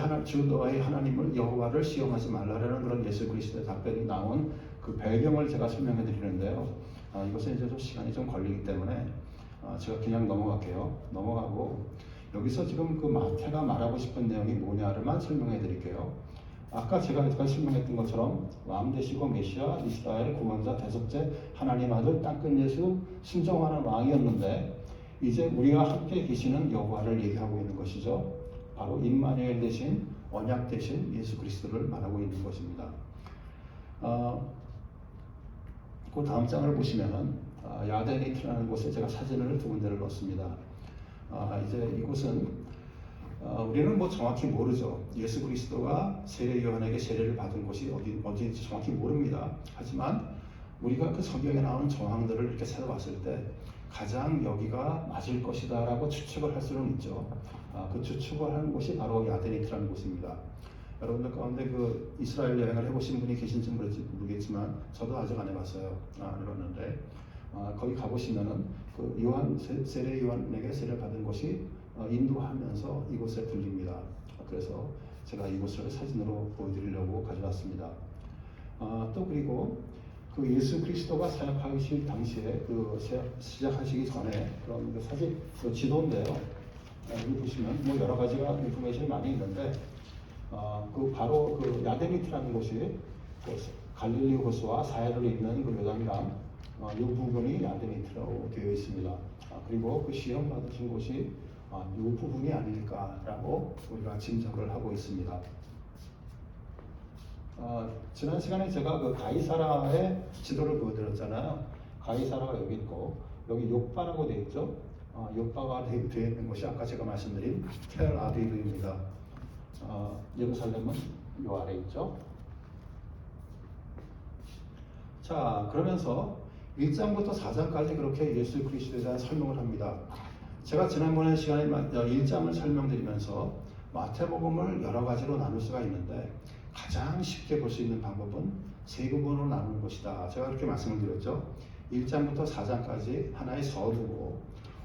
Speaker 1: 하나님을 여호와를 시험하지 말라라는 그런 예수 그리스도의 답변이 나온 그 배경을 제가 설명해 드리는데요. 이것은 이제 좀 시간이 좀 걸리기 때문에 제가 그냥 넘어가고 여기서 지금 그 마태가 말하고 싶은 내용이 뭐냐를만 설명해 드릴게요. 아까 제가 설명했던 것처럼 왕 되시고 메시아, 이스라엘 구원자, 대속제, 하나님 아들, 땅끝 예수, 순종하는 왕이었는데 이제 우리가 함께 계시는 여호와를 얘기하고 있는 것이죠. 바로 임마누엘 대신 언약 대신 예수 그리스도를 말하고 있는 것입니다. 그 다음 장을 보시면은 야데니트라는 곳에 제가 사진을 두 군데를 넣었습니다. 이제 이곳은 우리는 뭐 정확히 모르죠. 예수 그리스도가 세례 요한에게 세례를 받은 곳이 어디인지 정확히 모릅니다. 하지만 우리가 그 성경에 나오는 정황들을 이렇게 찾아봤을 때 가장 여기가 맞을 것이다라고 추측을 할 수는 있죠. 그 추측을 하는 곳이 바로 야데니트라는 곳입니다. 여러분들 가운데 그 이스라엘 여행을 해보신 분이 계신지 모르겠지만 저도 아직 안 해봤어요. 안 해봤는데 거기 가보시면은 그 세례 요한에게 세례를 받은 곳이 인도하면서 이곳에 들립니다. 그래서 제가 이곳을 사진으로 보여드리려고 가져왔습니다. 또 그리고 그 예수 그리스도가 사역하실 당시에 시작하시기 전에 그런 그 사진, 그 지도인데요. 여기 보시면 뭐 여러 가지가 인포메이션이 많이 있는데 바로 그 야데니트라는 곳이 그 갈릴리 호수와 사해를 잇는 그 요단강 이 부분이 야데니트라고 되어 있습니다. 그리고 그 시험 받으신 곳이 이 부분이 아닐까라고 우리가 짐작을 하고 있습니다. 지난 시간에 제가 그 가이사라의 지도를 보여드렸잖아요. 가이사라가 여기 있고 여기 요파라고 되어 있죠. 요파가 되어 있는 곳이 아까 제가 말씀드린 텔 아비브입니다. 예루살렘은 요 아래 있죠. 자, 그러면서 1장부터 4장까지 그렇게 예수 그리스도에 대한 설명을 합니다. 제가 지난번에 시간에 1장을 설명드리면서 마태복음을 여러 가지로 나눌 수가 있는데 가장 쉽게 볼 수 있는 방법은 세 부분으로 나누는 것이다. 제가 그렇게 말씀을 드렸죠. 1장부터 4장까지 하나의 서두고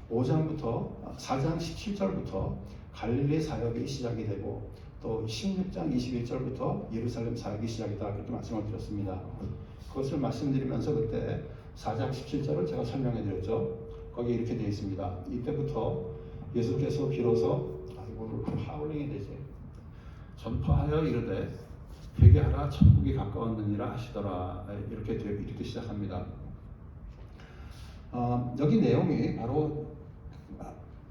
Speaker 1: 4장 17절부터 갈릴리 사역이 시작이 되고 또 16장 21절부터 예루살렘 사역이 시작이다. 그렇게 말씀을 드렸습니다. 그것을 말씀드리면서 그때 4장 17절을 제가 설명해 드렸죠. 거기에 이렇게 되어 있습니다. 이때부터 예수께서 비로소 오늘 하울링이 되지. 전파하여 이르되 회개하라 천국이 가까웠느니라 하시더라. 이렇게 시작합니다. 여기 내용이 바로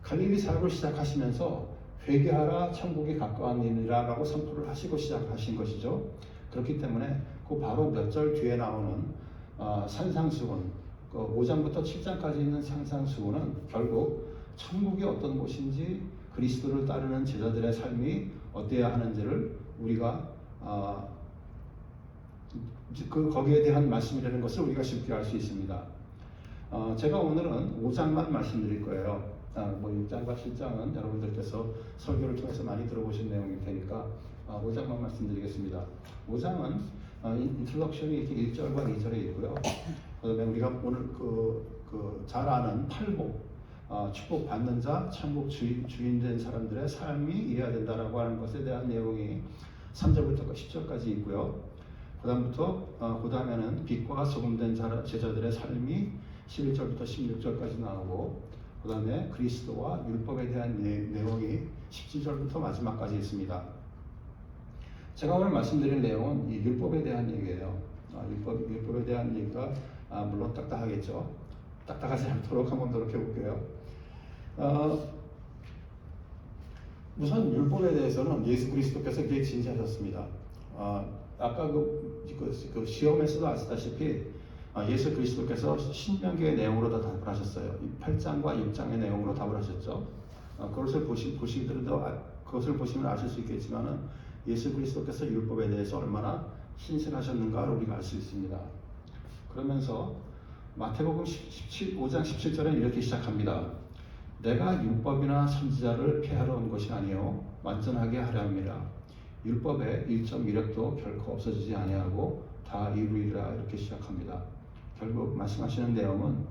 Speaker 1: 갈릴리 사역을 시작하시면서 회개하라 천국이 가까웠느니라 라고 선포를 하시고 시작하신 것이죠. 그렇기 때문에 그 바로 몇 절 뒤에 나오는 산상수훈, 5장부터 7장까지 있는 산상수훈은 결국 천국이 어떤 곳인지 그리스도를 따르는 제자들의 삶이 어때야 하는지를 우리가 거기에 대한 말씀이라는 것을 우리가 쉽게 알 수 있습니다. 제가 오늘은 5장만 말씀드릴 거예요. 6장과 7장은 여러분들께서 설교를 통해서 많이 들어보신 내용일 테니까 5장만 말씀드리겠습니다. 5장은 인트로덕션이 이렇게 1절과 2절에 있고요. 그다음에 우리가 오늘 잘 아는 팔복, 축복 받는 자, 천국 주인 된 사람들의 삶이 이래야 된다라고 하는 것에 대한 내용이 3절부터 10절까지 있고요. 그 다음에는 빛과 소금 된 제자들의 삶이 11절부터 16절까지 나오고, 그 다음에 그리스도와 율법에 대한 내용이 17절부터 마지막까지 있습니다. 제가 오늘 말씀드릴 내용은 이 율법에 대한 얘기예요. 율법에 대한 얘기가 물론 딱딱하겠죠. 딱딱하지 않도록 한번 노력해 볼게요. 우선 율법에 대해서는 예수 그리스도께서 굉장히 진지하셨습니다. 아까 그 시험에서도 아시다시피 예수 그리스도께서 신명기의 내용으로 다 답을 하셨어요. 8장과 6장의 내용으로 답을 하셨죠. 그것을 그것을 보시면 아실 수 있겠지만은 예수 그리스도께서 율법에 대해서 얼마나 신실하셨는가를 우리가 알 수 있습니다. 그러면서 마태복음 5장 17절에 이렇게 시작합니다. 내가 율법이나 선지자를 폐하러 온 것이 아니요 완전하게 하려 함이라. 율법의 1.1획도 결코 없어지지 아니하고 다 이루리라. 이렇게 시작합니다. 결국 말씀하시는 내용은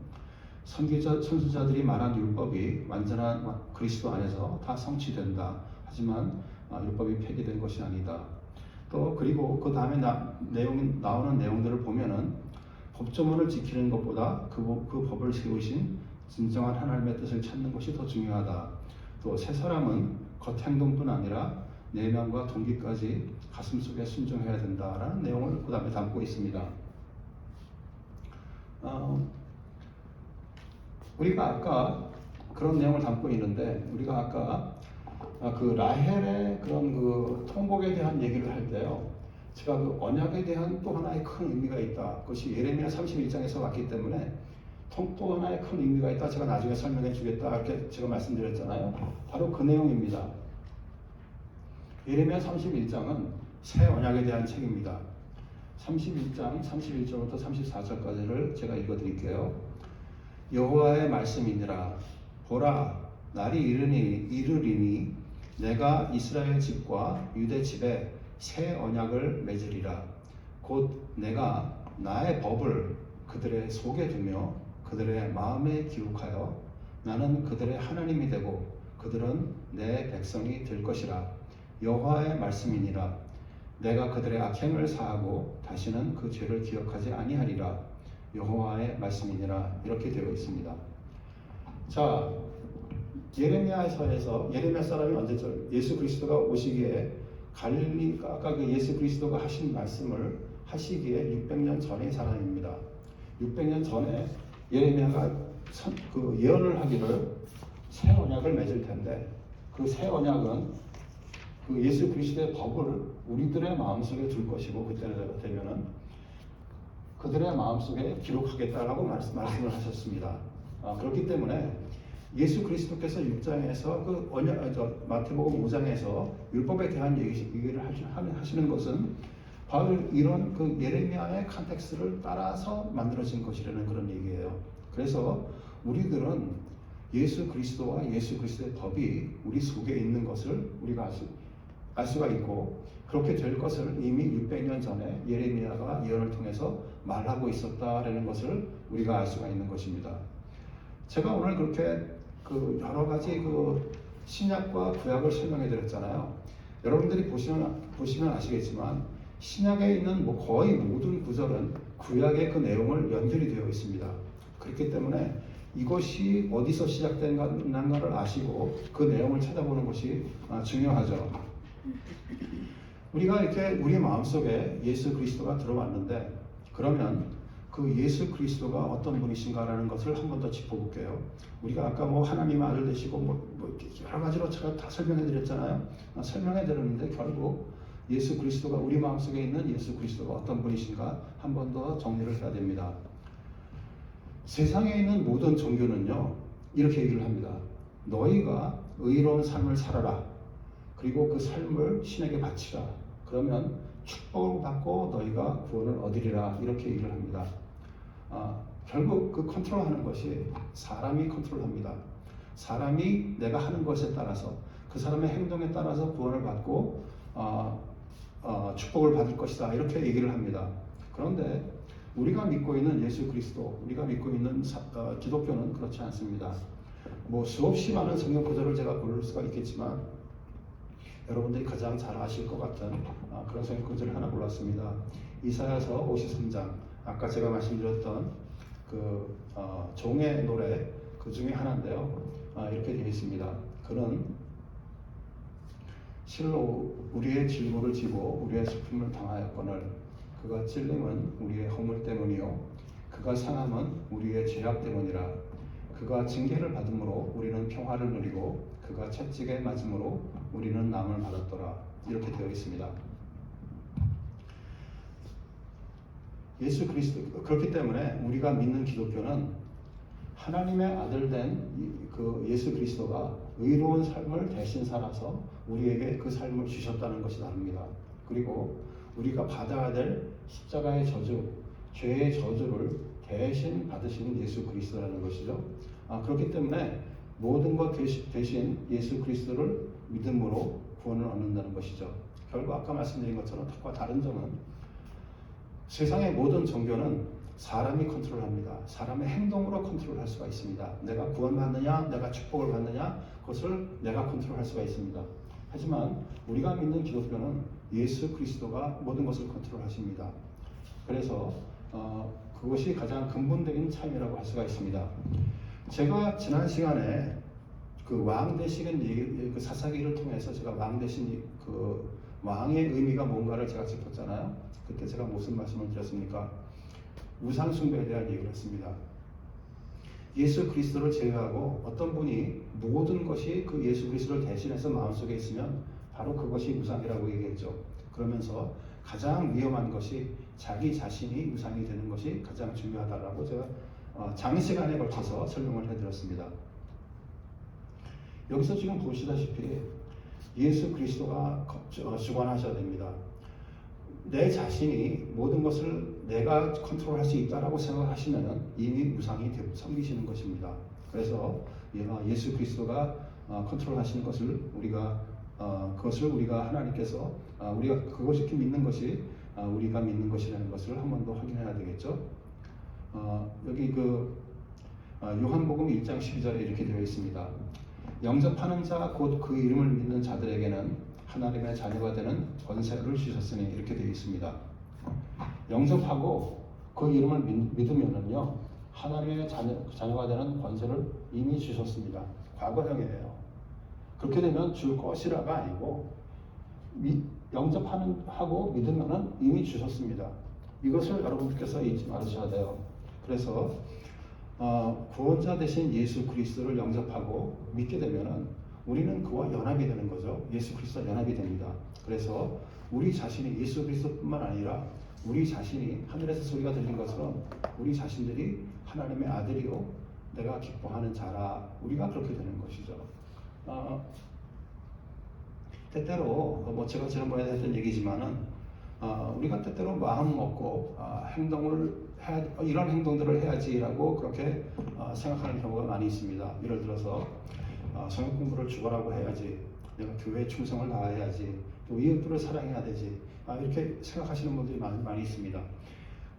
Speaker 1: 선지자들이 말한 율법이 완전한 그리스도 안에서 다 성취된다. 하지만 율법이 폐기된 것이 아니다. 또 그리고 그 다음에 나오는 내용들을 보면은 법조문을 지키는 것보다 그 법을 세우신 진정한 하나님의 뜻을 찾는 것이 더 중요하다. 또 새 사람은 겉행동뿐 아니라 내면과 동기까지 가슴속에 순종해야 된다라는 내용을 그 다음에 담고 있습니다. 우리가 아까 그런 내용을 담고 있는데, 우리가 아까 그 라헬의 그런 그 통곡에 대한 얘기를 할 때요, 제가 그 언약에 대한 또 하나의 큰 의미가 있다. 그것이 예레미야 31장에서 왔기 때문에 또 하나의 큰 의미가 있다. 제가 나중에 설명해 주겠다. 이렇게 제가 말씀드렸잖아요. 바로 그 내용입니다. 예레미야 31장은 새 언약에 대한 책입니다. 31장 31절부터 34절까지를 제가 읽어드릴게요. 여호와의 말씀이니라. 보라, 날이 이르리니 내가 이스라엘 집과 유대 집에 새 언약을 맺으리라. 곧 내가 나의 법을 그들의 속에 두며 그들의 마음에 기록하여 나는 그들의 하나님이 되고 그들은 내 백성이 될 것이라. 여호와의 말씀이니라. 내가 그들의 악행을 사하고 다시는 그 죄를 기억하지 아니하리라. 여호와의 말씀이니라. 이렇게 되어 있습니다. 자, 예레미야서에서 예레미야 사람이 언제죠? 예수 그리스도가 오시기에 갈릴리, 아까 그 예수 그리스도가 하신 말씀을 하시기에 600년 전의 사람입니다. 600년 전에 예레미야가 그 예언을 하기를 새 언약을 맺을 텐데, 그 새 언약은 그 예수 그리스도의 법을 우리들의 마음속에 둘 것이고, 그때가 되면은 그들의 마음속에 기록하겠다라고 말씀을 하셨습니다. 그렇기 때문에 예수 그리스도께서 6장에서 그 마태복음 5장에서 율법에 대한 얘기를 하시는 것은 바로 이런 그 예레미야의 컨텍스트를 따라서 만들어진 것이라는 그런 얘기예요. 그래서 우리들은 예수 그리스도와 예수 그리스도의 법이 우리 속에 있는 것을 우리가 알 수가 있고, 그렇게 될 것을 이미 600년 전에 예레미야가 예언을 통해서 말하고 있었다라는 것을 우리가 알 수가 있는 것입니다. 제가 오늘 그렇게 그 여러 가지 그 신약과 구약을 설명해 드렸잖아요. 여러분들이 보시면 아시겠지만 신약에 있는 거의 모든 구절은 구약의 그 내용을 연결이 되어 있습니다. 그렇기 때문에 이것이 어디서 시작된가를 아시고 그 내용을 찾아보는 것이 중요하죠. 우리가 이렇게 우리 마음속에 예수 그리스도가 들어왔는데, 그러면 그 예수 그리스도가 어떤 분이신가라는 것을 한 번 더 짚어볼게요. 우리가 아까 하나님의 아들 되시고 여러 가지로 제가 다 설명해 드렸잖아요. 설명해 드렸는데 결국 예수 그리스도가 우리 마음속에 있는 예수 그리스도가 어떤 분이신가 한 번 더 정리를 해야 됩니다. 세상에 있는 모든 종교는요, 이렇게 얘기를 합니다. 너희가 의로운 삶을 살아라. 그리고 그 삶을 신에게 바치라. 그러면 축복을 받고 너희가 구원을 얻으리라. 이렇게 얘기를 합니다. 결국 그 컨트롤하는 것이 사람이 컨트롤합니다. 사람이 내가 하는 것에 따라서, 그 사람의 행동에 따라서 구원을 받고 축복을 받을 것이다. 이렇게 얘기를 합니다. 그런데 우리가 믿고 있는 예수 그리스도, 우리가 믿고 있는 기독교는 그렇지 않습니다. 수없이 많은 성경 구절을 제가 고를 수가 있겠지만 여러분들이 가장 잘 아실 것 같은 그런 성경 구절을 하나 골랐습니다. 이사야서 53장, 아까 제가 말씀드렸던 그 종의 노래 그 중에 하나인데요. 이렇게 되어 있습니다. 그는 실로 우리의 질고를 지고 우리의 슬픔을 당하였거늘 그가 찔림은 우리의 허물 때문이요 그가 상함은 우리의 죄악 때문이라. 그가 징계를 받음으로 우리는 평화를 누리고 그가 채찍에 맞음으로 우리는 남을 받았더라. 이렇게 되어 있습니다. 예수 그리스도, 그렇기 때문에 우리가 믿는 기독교는 하나님의 아들 된 그 예수 그리스도가 의로운 삶을 대신 살아서 우리에게 그 삶을 주셨다는 것이 다릅니다. 그리고 우리가 받아야 될 십자가의 저주, 죄의 저주를 대신 받으시는 예수 그리스도라는 것이죠. 그렇기 때문에 모든 것 대신 예수 그리스도를 믿음으로 구원을 얻는다는 것이죠. 결국 아까 말씀드린 것처럼 과 다른 점은 세상의 모든 종교는 사람이 컨트롤합니다. 사람의 행동으로 컨트롤할 수가 있습니다. 내가 구원받느냐, 내가 축복을 받느냐, 그것을 내가 컨트롤할 수가 있습니다. 하지만 우리가 믿는 기독교는 예수 그리스도가 모든 것을 컨트롤하십니다. 그래서 그것이 가장 근본적인 차이라고 할 수가 있습니다. 제가 지난 시간에 그 왕 되시는 그 사사기를 통해서 제가 왕 되신 그 왕의 의미가 뭔가를 제가 짚었잖아요. 그때 제가 무슨 말씀을 드렸습니까? 우상 숭배에 대한 얘기를 했습니다. 예수 그리스도를 제외하고 어떤 분이 모든 것이 그 예수 그리스도를 대신해서 마음속에 있으면 바로 그것이 우상이라고 얘기했죠. 그러면서 가장 위험한 것이 자기 자신이 우상이 되는 것이 가장 중요하다라고 제가 장시간에 걸쳐서 설명을 해드렸습니다. 여기서 지금 보시다시피 예수 그리스도가 주관하셔야 됩니다. 내 자신이 모든 것을 내가 컨트롤할 수 있다라고 생각하시면 이미 우상이 섬기시는 것입니다. 그래서 예수 그리스도가 컨트롤하시는 것을 그것을 우리가 하나님께서 우리가 그것을 믿는 것이 우리가 믿는 것이라는 것을 한 번 더 확인해야 되겠죠. 여기 요한복음 1장 12절에 이렇게 되어 있습니다. 영접하는 자 곧 그 이름을 믿는 자들에게는 하나님의 자녀가 되는 권세를 주셨으니 이렇게 되어 있습니다. 영접하고 그 이름을 믿으면은요 하나님의 자녀가 되는 권세를 이미 주셨습니다. 과거형이에요. 그렇게 되면 줄 것이라가 아니고 영접하고 믿으면은 이미 주셨습니다. 이것을 여러분께서 잊지 말으셔야 돼요. 그래서 구원자 되신 예수 그리스도를 영접하고 믿게 되면은 우리는 그와 연합이 되는 거죠. 예수 그리스도와 연합이 됩니다. 그래서 우리 자신이 예수 그리스도뿐만 아니라 우리 자신이 하늘에서 소리가 들린 것처럼 우리 자신들이 하나님의 아들이요 내가 기뻐하는 자라, 우리가 그렇게 되는 것이죠. 때때로 제가 지난번에 했던 얘기지만은 우리가 때때로 마음 먹고 이런 행동들을 해야지라고 그렇게 생각하는 경우가 많이 있습니다. 예를 들어서 성역 공부를 죽어라고 해야지, 내가 교회에 충성을 다해야지, 또 이웃들을 사랑해야 되지, 이렇게 생각하시는 분들이 많이 있습니다.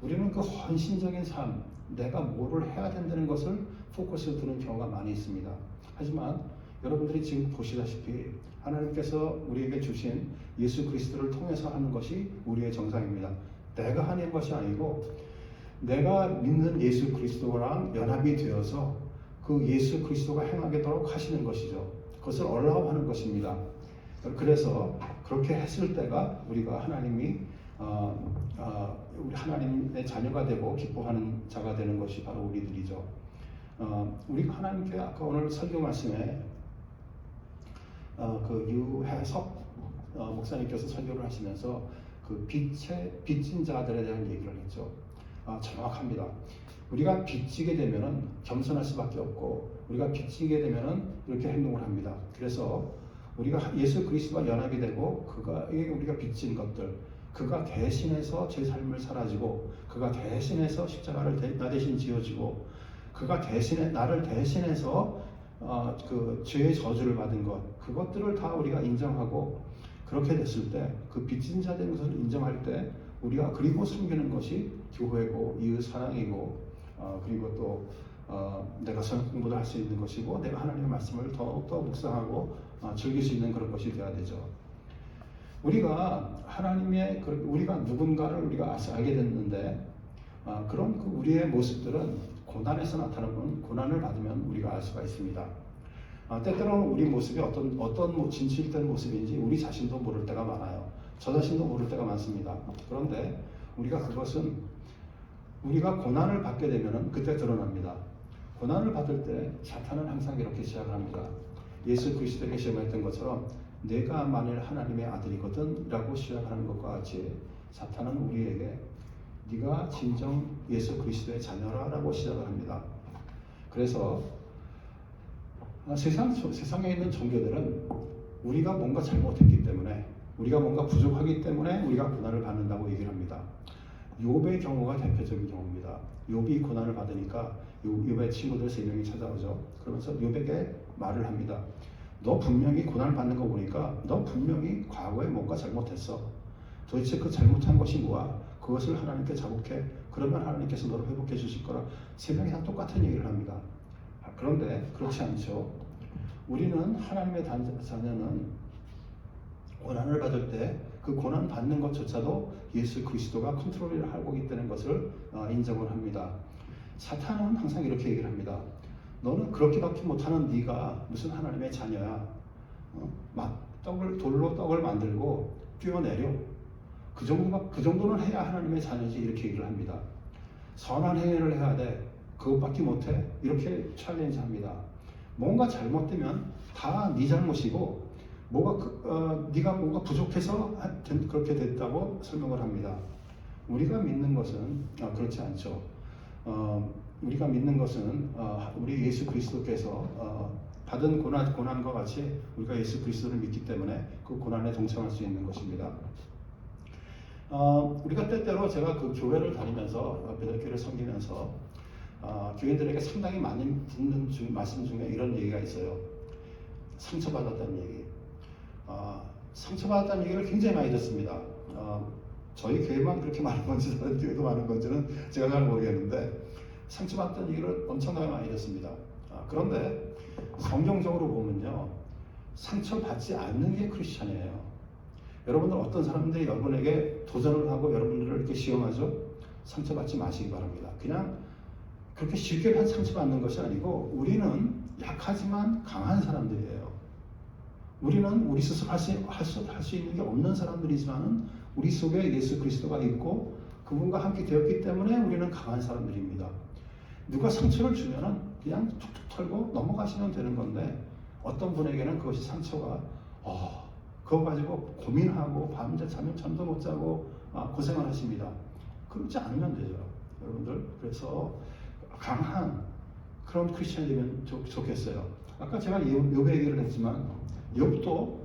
Speaker 1: 우리는 그 헌신적인 삶, 내가 뭐를 해야 된다는 것을 포커스에 두는 경우가 많이 있습니다. 하지만 여러분들이 지금 보시다시피 하나님께서 우리에게 주신 예수 그리스도를 통해서 하는 것이 우리의 정상입니다. 내가 하는 것이 아니고 내가 믿는 예수 그리스도랑 연합이 되어서 그 예수 그리스도가 행하도록 하시는 것이죠. 그것을 얼라오하는 것입니다. 그래서 그렇게 했을 때가 우리가 하나님이 우리 하나님의 자녀가 되고 기뻐하는 자가 되는 것이 바로 우리들이죠. 우리가 하나님께 아까 오늘 설교 말씀에 그 유해석 목사님께서 설교를 하시면서 그 빚진 자들에 대한 얘기를 했죠. 정확합니다. 우리가 빚지게 되면은 겸손할 수밖에 없고 우리가 빚지게 되면은 이렇게 행동을 합니다. 그래서 우리가 예수 그리스도와 연합이 되고 우리가 빚진 것들, 그가 대신해서 제 삶을 살아지고 그가 대신해서 십자가를 나 대신 지어지고 그가 나를 대신해서 그 죄의 저주를 받은 것, 그것들을 다 우리가 인정하고 그렇게 됐을 때 그 빚진 자 되는 것을 인정할 때 우리가 그리고 섬기는 것이 교회고 이웃 사랑이고 그리고 또 내가 성경 공부도 할 수 있는 것이고 내가 하나님의 말씀을 더욱더 묵상하고 즐길 수 있는 그런 것이 되어야 되죠. 우리가 우리가 누군가를 우리가 알게 됐는데 그런 우리의 모습들은 고난에서 나타나면 고난을 받으면 우리가 알 수가 있습니다. 때때로는 우리 모습이 어떤 진실된 모습인지 우리 자신도 모를 때가 많아요. 저 자신도 모를 때가 많습니다. 그런데 그것은 우리가 고난을 받게 되면 그때 드러납니다. 고난을 받을 때 사탄은 항상 이렇게 시작을 합니다. 예수 그리스도에게 시험했던 것처럼 내가 만일 하나님의 아들이거든 라고 시작하는 것과 같이 사탄은 우리에게 네가 진정 예수 그리스도의 자녀라 라고 시작을 합니다. 그래서 세상에 있는 종교들은 우리가 뭔가 잘못했기 때문에 우리가 뭔가 부족하기 때문에 우리가 고난을 받는다고 얘기를 합니다. 욥의 경우가 대표적인 경우입니다. 욥이 고난을 받으니까 욥의 친구들 3명이 찾아오죠. 그러면서 욥에게 말을 합니다. 너 분명히 고난을 받는 거 보니까 너 분명히 과거에 뭔가 잘못했어. 도대체 그 잘못한 것이 뭐야? 그것을 하나님께 자복해. 그러면 하나님께서 너를 회복해 주실 거라. 3명이 다 똑같은 얘기를 합니다. 그런데 그렇지 않죠. 우리는 하나님의 자녀는 고난을 받을 때 그 고난 받는 것조차도 예수 그리스도가 컨트롤을 하고 있다는 것을 인정을 합니다. 사탄은 항상 이렇게 얘기를 합니다. 너는 그렇게밖에 못하는 네가 무슨 하나님의 자녀야. 돌로 떡을 만들고 뛰어내려. 그 정도는 해야 하나님의 자녀지. 이렇게 얘기를 합니다. 선한 행위를 해야 돼. 그것밖에 못해. 이렇게 챌린지합니다. 뭔가 잘못되면 다 네 잘못이고 네가 뭔가 부족해서 그렇게 됐다고 설명을 합니다. 우리가 믿는 것은 그렇지 않죠. 우리가 믿는 것은 우리 예수 그리스도께서 받은 고난과 같이 우리가 예수 그리스도를 믿기 때문에 그 고난에 동참할 수 있는 것입니다. 우리가 때때로 제가 그 교회를 다니면서 베들교회를 섬기면서 교인들에게 상당히 많이 듣는 말씀 중에 이런 얘기가 있어요. 상처받았다는 얘기. 상처받았다는 얘기를 굉장히 많이 듣습니다. 저희 교회만 그렇게 많은 건지 다른 교회도 많은 건지는 제가 잘 모르겠는데 상처받았다는 얘기를 엄청나게 많이 듣습니다. 그런데 성경적으로 보면요, 상처받지 않는 게 크리스찬이에요. 여러분들 어떤 사람들이 여러분에게 도전을 하고 여러분들을 이렇게 시험하죠? 상처받지 마시기 바랍니다. 그냥 그렇게 쉽게 상처받는 것이 아니고 우리는 약하지만 강한 사람들이에요. 우리는 우리 스스로 할 수 있는 게 없는 사람들이지만은 우리 속에 예수 그리스도가 있고 그분과 함께 되었기 때문에 우리는 강한 사람들입니다. 누가 상처를 주면은 그냥 툭툭 털고 넘어가시면 되는 건데 어떤 분에게는 그것이 상처가 그거 가지고 고민하고 밤새 잠도 못 자고 고생을 하십니다. 그렇지 않으면 되죠, 여러분들. 그래서 강한 그런 크리스천이 되면 좋겠어요. 아까 제가 욥의 얘기를 했지만 욥도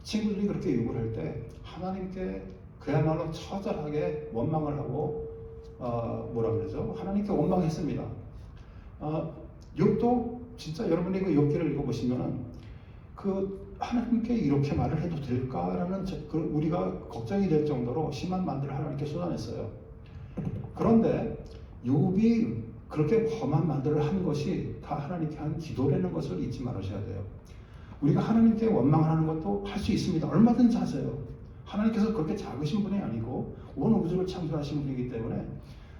Speaker 1: 친구들이 그렇게 욕을 할 때 하나님께 그야말로 처절하게 원망을 하고 뭐라 그러죠? 하나님께 원망했습니다. 욥도 진짜 여러분이 그 욥기를 읽어보시면은 그 하나님께 이렇게 말을 해도 될까라는 우리가 걱정이 될 정도로 심한 말들을 하나님께 쏟아냈어요. 그런데 욥이 그렇게 험한 말들을 한 것이 다 하나님께 한 기도라는 것을 잊지 말으셔야 돼요. 우리가 하나님께 원망을 하는 것도 할 수 있습니다. 얼마든지 하세요. 하나님께서 그렇게 작으신 분이 아니고 온 우주를 창조하신 분이기 때문에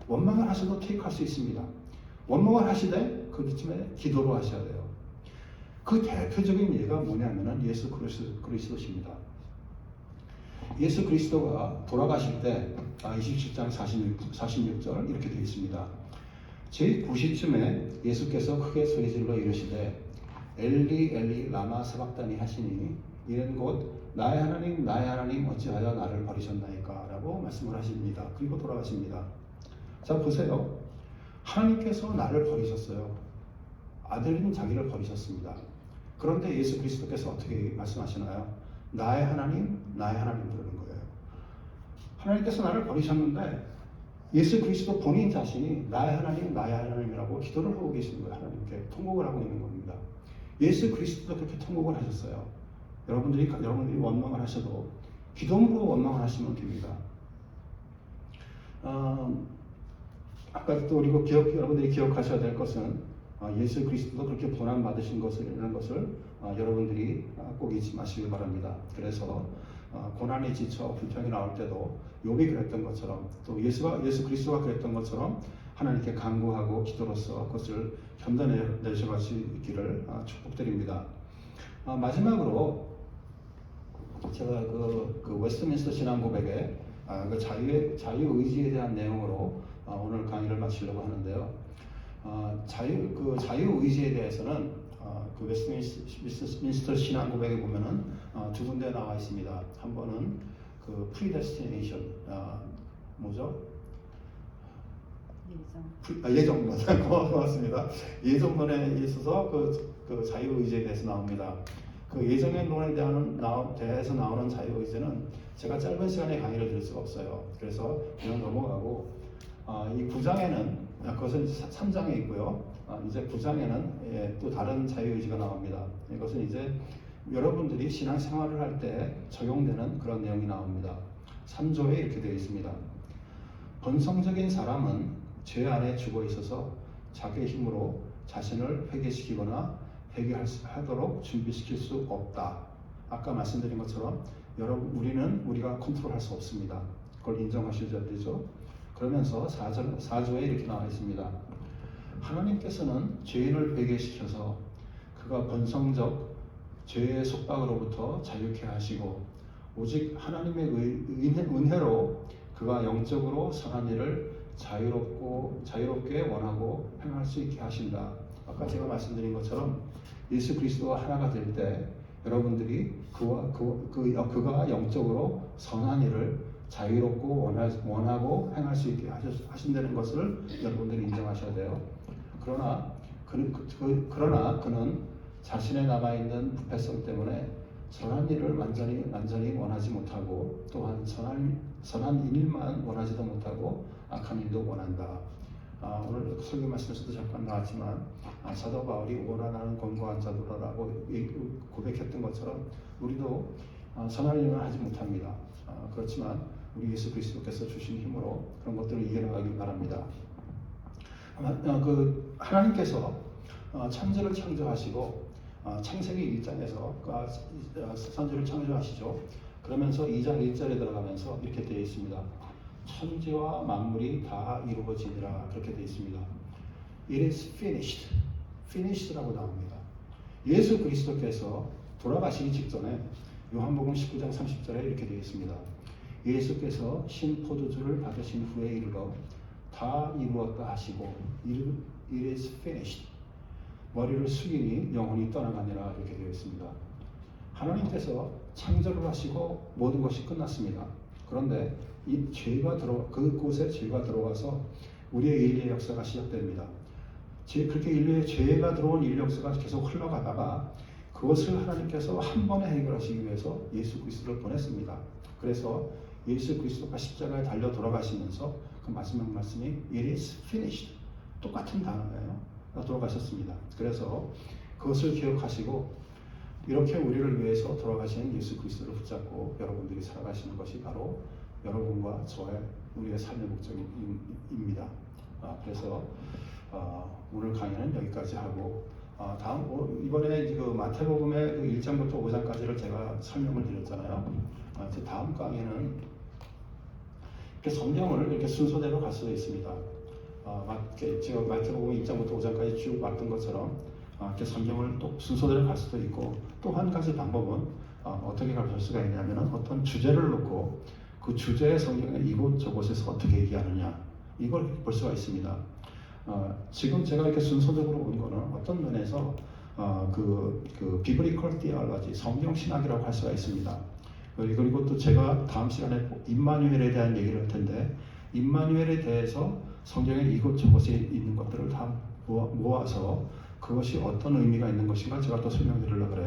Speaker 1: 원망을 하셔도 테이크할 수 있습니다. 원망을 하시되 그쯤에 기도로 하셔야 돼요. 그 대표적인 예가 뭐냐면은 예수 그리스도십니다. 예수 그리스도가 돌아가실 때 27장 46절 이렇게 되어 있습니다. 제9시쯤에 예수께서 크게 소리질러 이르시되 엘리 엘리 라마 사박다니 하시니 이는 곧 나의 하나님 어찌하여 나를 버리셨나이까 라고 말씀을 하십니다. 그리고 돌아가십니다. 자 보세요. 하나님께서 나를 버리셨어요. 아들인 자기를 버리셨습니다. 그런데 예수 그리스도께서 어떻게 말씀하시나요? 나의 하나님 부르는 거예요. 하나님께서 나를 버리셨는데 예수 그리스도 본인 자신이 나의 하나님이라고 기도를 하고 계시는 거예요. 하나님께 통곡을 하고 있는 겁니다. 예수 그리스도도 그렇게 통곡을 하셨어요. 여러분들이 원망을 하셔도 기도로 원망을 하시면 됩니다. 아까 또 그리고 여러분들이 기억하셔야 될 것은 예수 그리스도도 그렇게 고난 받으신 것이라는 것을 여러분들이 꼭 잊지 마시길 바랍니다. 그래서 고난에 지쳐 불평이 나올 때도 욥이 그랬던 것처럼 또 예수 그리스도가 그랬던 것처럼 하나님께 간구하고 기도로서 그것을 견뎌내셔가시기를 축복드립니다. 마지막으로 제가 그 웨스트민스터 신앙 고백의 그 자유의지에 대한 내용으로 오늘 강의를 마치려고 하는데요. 자유의지에 대해서는 그 웨스트민스터 신앙 고백에 보면은 두 군데 나와 있습니다. 한 번은 그 predestination 뭐죠? 예정론. 고맙습니다. 예정론에 있어서 그 자유의지에 대해서 나옵니다. 그 예정론에 대해서 나오는 자유의지는 제가 짧은 시간에 강의를 드릴 수가 없어요. 그래서 그냥 넘어가고 이 9장에는 그것은 3장에 있고요. 이제 9장에는 또 다른 자유의지가 나옵니다. 이것은 이제 여러분들이 신앙생활을 할 때 적용되는 그런 내용이 나옵니다. 3조에 이렇게 되어 있습니다. 본성적인 사람은 죄 안에 죽어 있어서 자기의 힘으로 자신을 회개시키거나 회개하도록 준비시킬 수 없다. 아까 말씀드린 것처럼 우리가 컨트롤할 수 없습니다. 그걸 인정하셔야 되죠. 그러면서 4조에 이렇게 나와 있습니다. 하나님께서는 죄인을 회개시켜서 그가 본성적 죄의 속박으로부터 자유케 하시고 오직 하나님의 은혜로 그가 영적으로 선한 일을 자유롭게 원하고 행할 수 있게 하신다. 아까 제가 말씀드린 것처럼 예수 그리스도와 하나가 될 때 여러분들이 그가 영적으로 선한 일을 자유롭고 원하고 행할 수 있게 하신다는 것을 여러분들이 인정하셔야 돼요. 그러나 그는 자신의 남아있는 부패성 때문에 선한 일을 완전히 원하지 못하고 또한 선한 일만 원하지도 못하고 악한 일도 원한다. 오늘 설교 말씀에서도 잠깐 나왔지만 사도 바울이 오라나는 권고한 자도라고 고백했던 것처럼 우리도 선한 일만 하지 못합니다. 그렇지만 우리 예수 그리스도께서 주신 힘으로 그런 것들을 이겨나가길 바랍니다. 하나님께서 천지를 창조하시고 창세기 1장에서 선지를 창조하시죠. 그러면서 2장 1절에 들어가면서 이렇게 되어 있습니다. 천지와 만물이 다 이루어지니라 그렇게 되어 있습니다. It is finished라고 나옵니다. 예수 그리스도께서 돌아가시기 직전에 요한복음 19장 30절에 이렇게 되어 있습니다. 예수께서 신 포도주를 받으신 후에 이르러 다 이루었다 하시고 It is finished. 머리를 숙이니 영혼이 떠나가니라 이렇게 되어 있습니다. 하나님께서 창조를 하시고 모든 것이 끝났습니다. 그런데 그곳에 죄가 들어와서 우리의 인류의 역사가 시작됩니다. 그렇게 인류의 죄가 들어온 인류 역사가 계속 흘러가다가 그것을 하나님께서 한 번에 해결하시기 위해서 예수 그리스도를 보냈습니다. 그래서 예수 그리스도가 십자가에 달려 돌아가시면서 그 마지막 말씀이 It is finished. 똑같은 단어예요. 돌아가셨습니다. 그래서 그것을 기억하시고 이렇게 우리를 위해서 돌아가신 예수 그리스도를 붙잡고 여러분들이 살아가시는 것이 바로 여러분과 저의 우리의 삶의 목적입니다. 그래서 오늘 강의는 여기까지 하고 이번에 그 마태복음의 그 1장부터 5장까지를 제가 설명을 드렸잖아요. 이제 다음 강의는 이렇게 성경을 이렇게 순서대로 갈 수가 있습니다. 지금 마태복음 1장부터 5장까지 쭉 왔던 것처럼 이렇게 성경을 또 순서대로 갈 수도 있고, 또 한 가지 방법은 어떻게 갈 수가 있냐면 어떤 주제를 놓고 그 주제의 성경에 이곳 저곳에서 어떻게 얘기하느냐, 이걸 볼 수가 있습니다. 지금 제가 이렇게 순서적으로 온 거는 어떤 면에서 그 비브리컬 티올로지, 성경 신학이라고 할 수가 있습니다. 그리고 또 제가 다음 시간에 임마누엘에 대한 얘기를 할 텐데, 임마누엘에 대해서 성경에 이곳저곳에 있는 것들을 다 모아서 그것이 어떤 의미가 있는 것인가 제가 또 설명드리려고 그래요.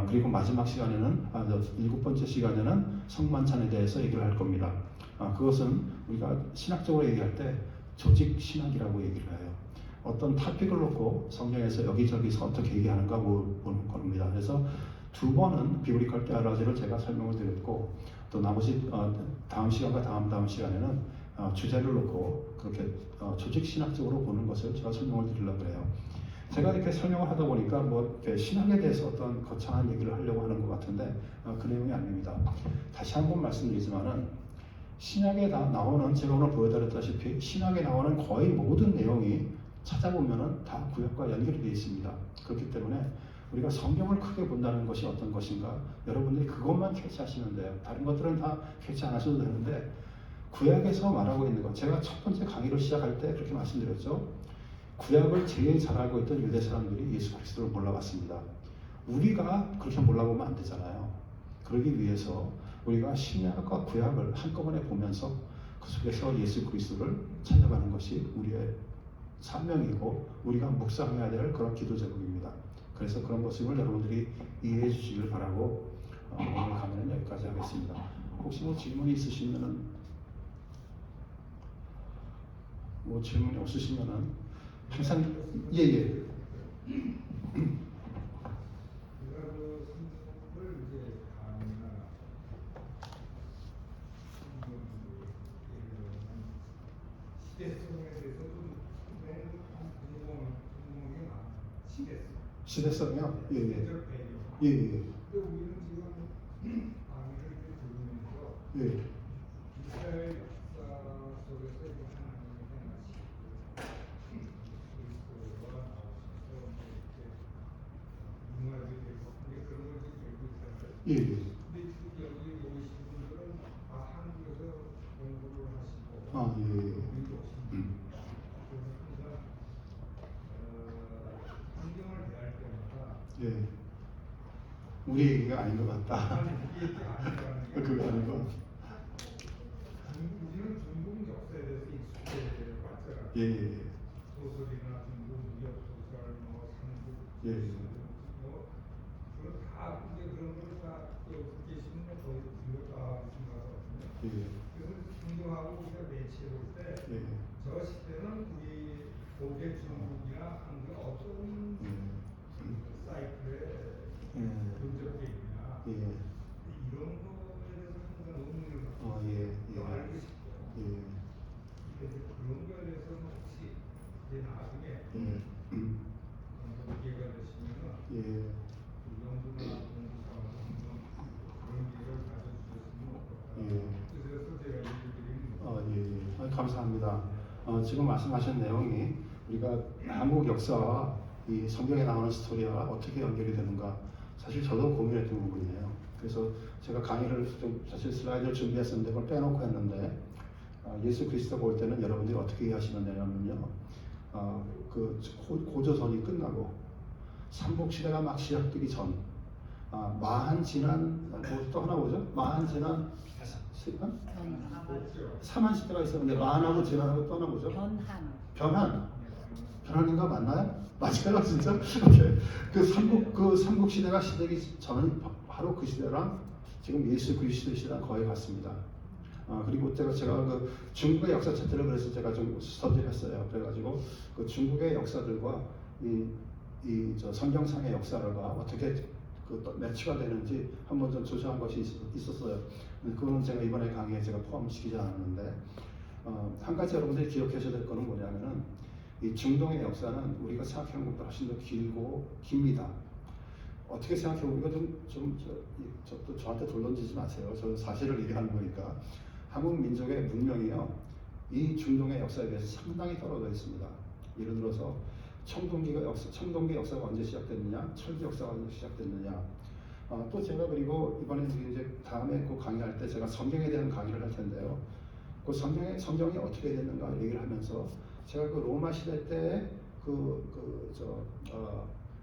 Speaker 1: 그리고 마지막 시간에는 7번째 시간에는 성만찬에 대해서 얘기를 할 겁니다. 그것은 우리가 신학적으로 얘기할 때 조직 신학이라고 얘기를 해요. 어떤 토픽을 놓고 성경에서 여기저기서 어떻게 얘기하는가 보는 겁니다. 그래서 2번은 비브리컬 테올로지를 제가 설명을 드렸고, 또 나머지 다음 시간과 다음 시간에는 주제를 놓고 그렇게 조직 신학적으로 보는 것을 제가 설명을 드리려고 해요. 제가 이렇게 설명을 하다 보니까 신학에 대해서 어떤 거창한 얘기를 하려고 하는 것 같은데 그 내용이 아닙니다. 다시 한번 말씀드리지만은 신약에 나오는, 제가 오늘 보여드렸다시피 신약에 나오는 거의 모든 내용이 찾아보면은 다 구약과 연결이 되어 있습니다. 그렇기 때문에 우리가 성경을 크게 본다는 것이 어떤 것인가, 여러분들이 그것만 캐치하시면 돼요. 다른 것들은 다 캐치 안 하셔도 되는데, 구약에서 말하고 있는 것, 제가 첫 번째 강의를 시작할 때 그렇게 말씀드렸죠. 구약을 제일 잘 알고 있던 유대 사람들이 예수 그리스도를 몰라봤습니다. 우리가 그렇게 몰라보면 안 되잖아요. 그러기 위해서 우리가 신약과 구약을 한꺼번에 보면서 그 속에서 예수 그리스도를 찾아가는 것이 우리의 사명이고 우리가 묵상해야 될 그런 기도 제목입니다. 그래서 그런 것을 여러분들이 이해해 주시길 바라고 오늘 강의는 여기까지 하겠습니다. 혹시 질문이 있으시면은, 질문이 없으시면은 항상 예. 시대성이요? 예. 우리는 지금 강의를 들으면서 이스라엘 역사 속에서 하나님의 행하시고 그리스도가 나오셔서 이렇게 융화되게 되고 그런 걸 지금 배우고 있잖아요. 근데 여기 오신 분들은 한국에서 공부를 하시고 미국 오신 그래서 성경을 대할 때마다 우리 얘기가 아닌 것 같다. 그게 아니고 우리는 중국 역사에 대해서 익숙해 왔잖아요. 소설이나 중국 무협 소설, 삼국 그런 다 이제 그런 걸 다 계시는 거의 다 생각하거든요. 그래서 성경하고 우리가 매치해 볼 때 저 시대는 우리 고대 중국이나 한국 어떤 사이클에 분석돼 있냐 이런 거에 대해서 항상 의문을 갖고 알고 싶고 그래서 그런 거에 대해서는 혹시 이제 나중에 기회가 되시면은 우정부나 공부사하고 한번 그런 기회를 가져주셨으면 어떨까. 그래서 제가 얘기를 드리는 감사합니다. 지금 말씀하신 내용이 우리가 한국 역사와 이 성경에 나오는 스토리와 어떻게 연결이 되는가, 사실 저도 고민했던 부분이에요. 그래서 제가 강의를 사실 슬라이드를 준비했었는데 그걸 빼놓고 했는데, 예수 그리스도 볼 때는 여러분들이 어떻게 이해하시면 되냐면요, 그 고조선이 끝나고 삼국시대가 막 시작되기 전, 마한 지난 또 하나 보죠. 마한 지난 사만 시대가 있었는데 마한하고 지난하고 또 하나 보죠. 변한인가 맞나요? 맞아요, 진짜. 그 삼국 시대가 시대기 전은 바로 그 시대랑 지금 예수 그리스도 시대랑 거의 같습니다. 그리고 제가 그 중국의 역사 차트를 그래서 제가 좀 스터디를 했어요. 그래가지고 그 중국의 역사들과 저 성경상의 역사가 어떻게 매치가 되는지 한번 좀 조사한 것이 있었어요. 그거는 제가 이번에 강의에 제가 포함시키지 않았는데, 한 가지 여러분들이 기억하셔야 될 거는 뭐냐면은, 이 중동의 역사는 우리가 생각하는 것보다 훨씬 더 길고 깁니다. 어떻게 생각해보면 이거 또 저한테 돌던지지 마세요. 저는 사실을 얘기하는 거니까. 한국 민족의 문명이요, 이 중동의 역사에 비해서 상당히 떨어져 있습니다. 예를 들어서 청동기 역사가 언제 시작됐느냐, 철기 역사가 언제 시작됐느냐. 또 제가 그리고 이번에 이제 다음에 그 강의할 때 제가 성경에 대한 강의를 할 텐데요. 그 성경이 어떻게 됐는가 얘기를 하면서 제가 그 로마 시대 때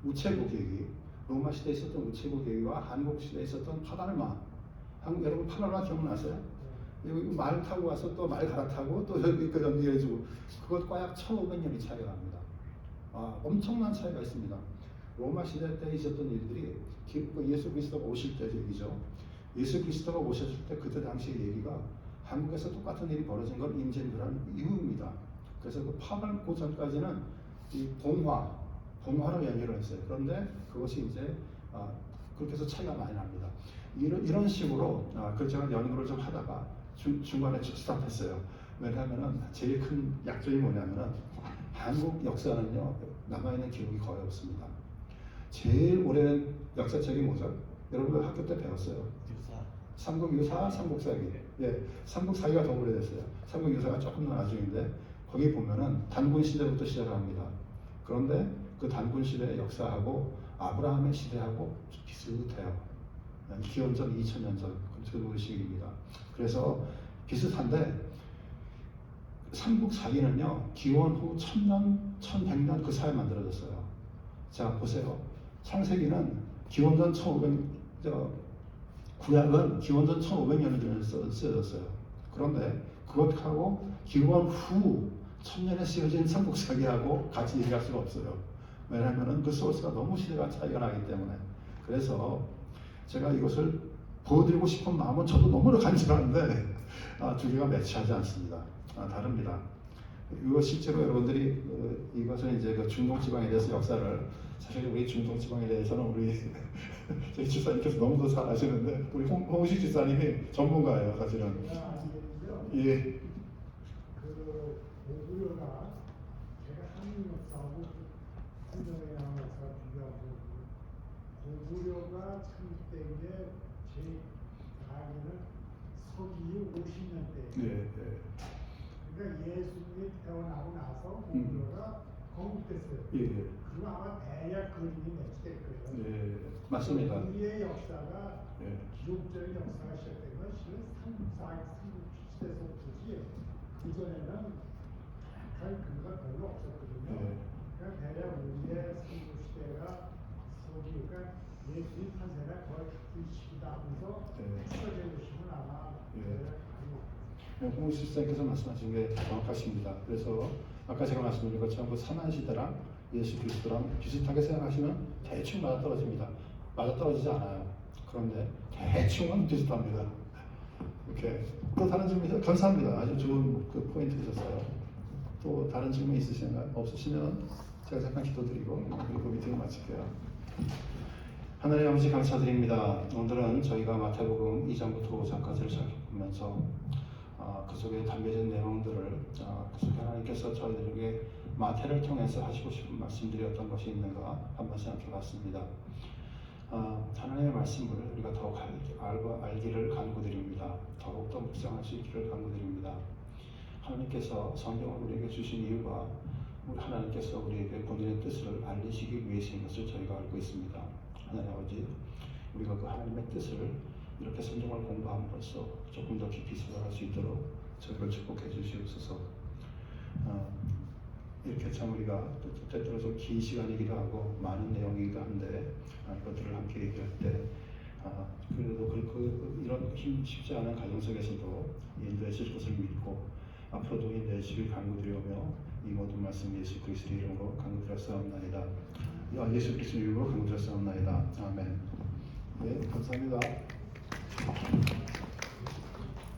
Speaker 1: 우체국 얘기, 로마 시대에 있었던 우체국 얘기와 한국 시대에 있었던 파달마. 여러분 파달마 기억나세요? 여기 말 타고 와서 또 말 갈아타고 또 여기 연기해주고, 그것과 약 1500년이 차이가 납니다. 엄청난 차이가 있습니다. 로마 시대 때 있었던 일들이 예수 그리스도가 오실 때 얘기죠. 예수 그리스도가 오셨을 때 그때 당시의 얘기가 한국에서 똑같은 일이 벌어진 건 임진왜란 이후입니다. 그래서 그 파갈고 전까지는 이 봉화로 연결을 했어요. 그런데 그것이 이제 그렇게 해서 차이가 많이 납니다. 이런 식으로 그 제가 연구를 좀 하다가 중간에 스탑했어요. 왜냐하면은 제일 큰 약점이 뭐냐면은 한국 역사는요, 남아있는 기록이 거의 없습니다. 제일 오래된 역사책이 뭐죠? 여러분 학교 때 배웠어요. 삼국유사, 삼국사기. 예, 삼국사기가 더 오래됐어요. 삼국유사가 조금 더 나중인데 거기 보면은 단군 시대부터 시작합니다. 그런데 그 단군 시대의 역사하고 아브라함의 시대하고 비슷해요. 기원전 2000년 전 그 시기입니다. 그래서 비슷한데 삼국사기는요, 기원 후 1000년, 1100년 그 사이에 만들어졌어요. 자 보세요. 창세기는 기원전 구약은 기원전 1500년에 쓰여졌어요. 그런데 그것하고 기원 후 1000년에 쓰여진 삼국사기하고 같이 얘기할 수가 없어요. 왜냐하면 그 소스가 너무 시대가 차이가 나기 때문에. 그래서 제가 이것을 보여드리고 싶은 마음은 저도 너무나 간절한데 두 개가 매치하지 않습니다. 다릅니다. 이거 실제로 여러분들이 이것은 이제 그 중동 지방에 대해서 역사를, 사실 우리 중동 지방에 대해서는 우리 저희 집사님께서 너무도 잘 아시는데 우리 홍식 집사님이 전문가예요, 사실은. 예.
Speaker 2: 그 고구려가 제가 한국 역사하고 한정이랑 역사 비교하고, 고구려가 창립된 게 제 가기는 서기 50년대.
Speaker 1: 네.
Speaker 2: 그러니까 예수님이 태어나고 나서 고구려가 건국됐어요.
Speaker 1: 예.
Speaker 2: 그리고 아마 대략 그림이 매치될 거예요.
Speaker 1: 네, 맞습니다.
Speaker 2: 우리의 역사가,
Speaker 1: 예.
Speaker 2: 기록적인 역사가 시작된 건 실은 삼국시대서부터지, 그전에는 할 근거가 별로 없었거든요.
Speaker 1: 예.
Speaker 2: 그러니까 대략 우리의 삼국시대가 서기, 그러니까 예수님 탄생과 거의 같은 시기다 하면서 추적해 보시면 아마 대략 알고.
Speaker 1: 홍식 집사님께서 말씀하신 게 정확하십니다. 그래서 아까 제가 말씀드린 것처럼 그 사만시대랑 예수 그리스도랑 비슷하게 생각하시면 대충 맞아떨어집니다. 맞아떨어지지 않아요. 그런데 대충은 비슷합니다. 이렇게. 또 다른 질문 있어요? 감사합니다. 아주 좋은 그 포인트 주셨어요. 또 다른 질문 있으신가요? 없으시면 제가 잠깐 기도드리고 그리고 미팅을 마칠게요. 하나님 아버지 감사드립니다. 오늘은 저희가 마태복음 2장부터 5장까지를 살펴보면서 그 속에 담겨진 내용들을 그 속에 하나님께서 저희들에게 마태를 통해서 하시고 싶은 말씀들이 어떤 것이 있는가 한번 생각해 봤습니다. 하나님의 말씀을 우리가 더욱 알기를 간구드립니다. 더욱더 묵상할 수 있기를 간구드립니다. 하나님께서 성경을 우리에게 주신 이유가 하나님께서 우리에게 본인의 뜻을 알리시기 위해서인 것을 저희가 알고 있습니다. 하나님 아버지, 우리가 그 하나님의 뜻을 이렇게 성경을 공부함으로써 조금 더 깊이 생각할 수 있도록 저희를 축복해 주시옵소서. 이렇게 참 우리가 때때로 좀 긴 시간이기도 하고 많은 내용이기도 한데 이것들을 함께 얘기할 때 그래도 이런 쉽지 않은 가정 속에서도 인도하실 것을 믿고 앞으로도 인도하시길 간구드리오며 이 모든 말씀 예수 그리스도의 이름으로 간구드렸사옵나이다. 예수 그리스도의 이름으로 간구드렸사옵나이다. 아멘. 네, 감사합니다.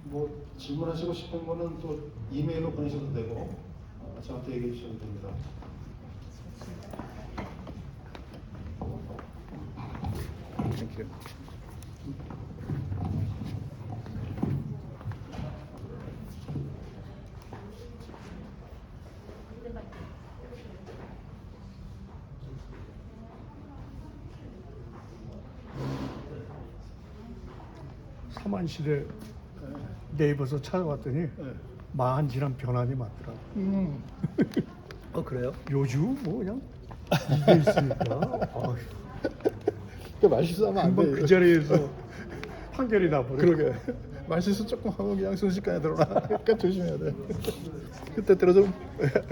Speaker 1: 뭐 질문하시고 싶은 거는 또 이메일로 보내셔도 되고 저한테 얘기해 주셔도 됩니다. Thank you.
Speaker 2: 사만실에 네이버에서 찾아봤더니 마한지란 변환이 맞더라고.
Speaker 3: 그래요?
Speaker 2: 요즘 뭐 그냥 이게 있으니까
Speaker 3: 그 말실수하면 안
Speaker 2: 금방
Speaker 3: 돼.
Speaker 2: 그 자리에서 판결이 나버려.
Speaker 3: 그러게. 말실수 조금 하고 그냥 순식간에 들어라. 그러니까 조심해야 돼. 그때 들어 좀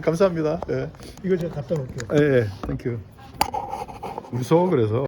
Speaker 3: 감사합니다. 예.
Speaker 2: 이거 제가 갖다 놓을게요.
Speaker 3: 예, 예. 땡큐. 무서워 그래서.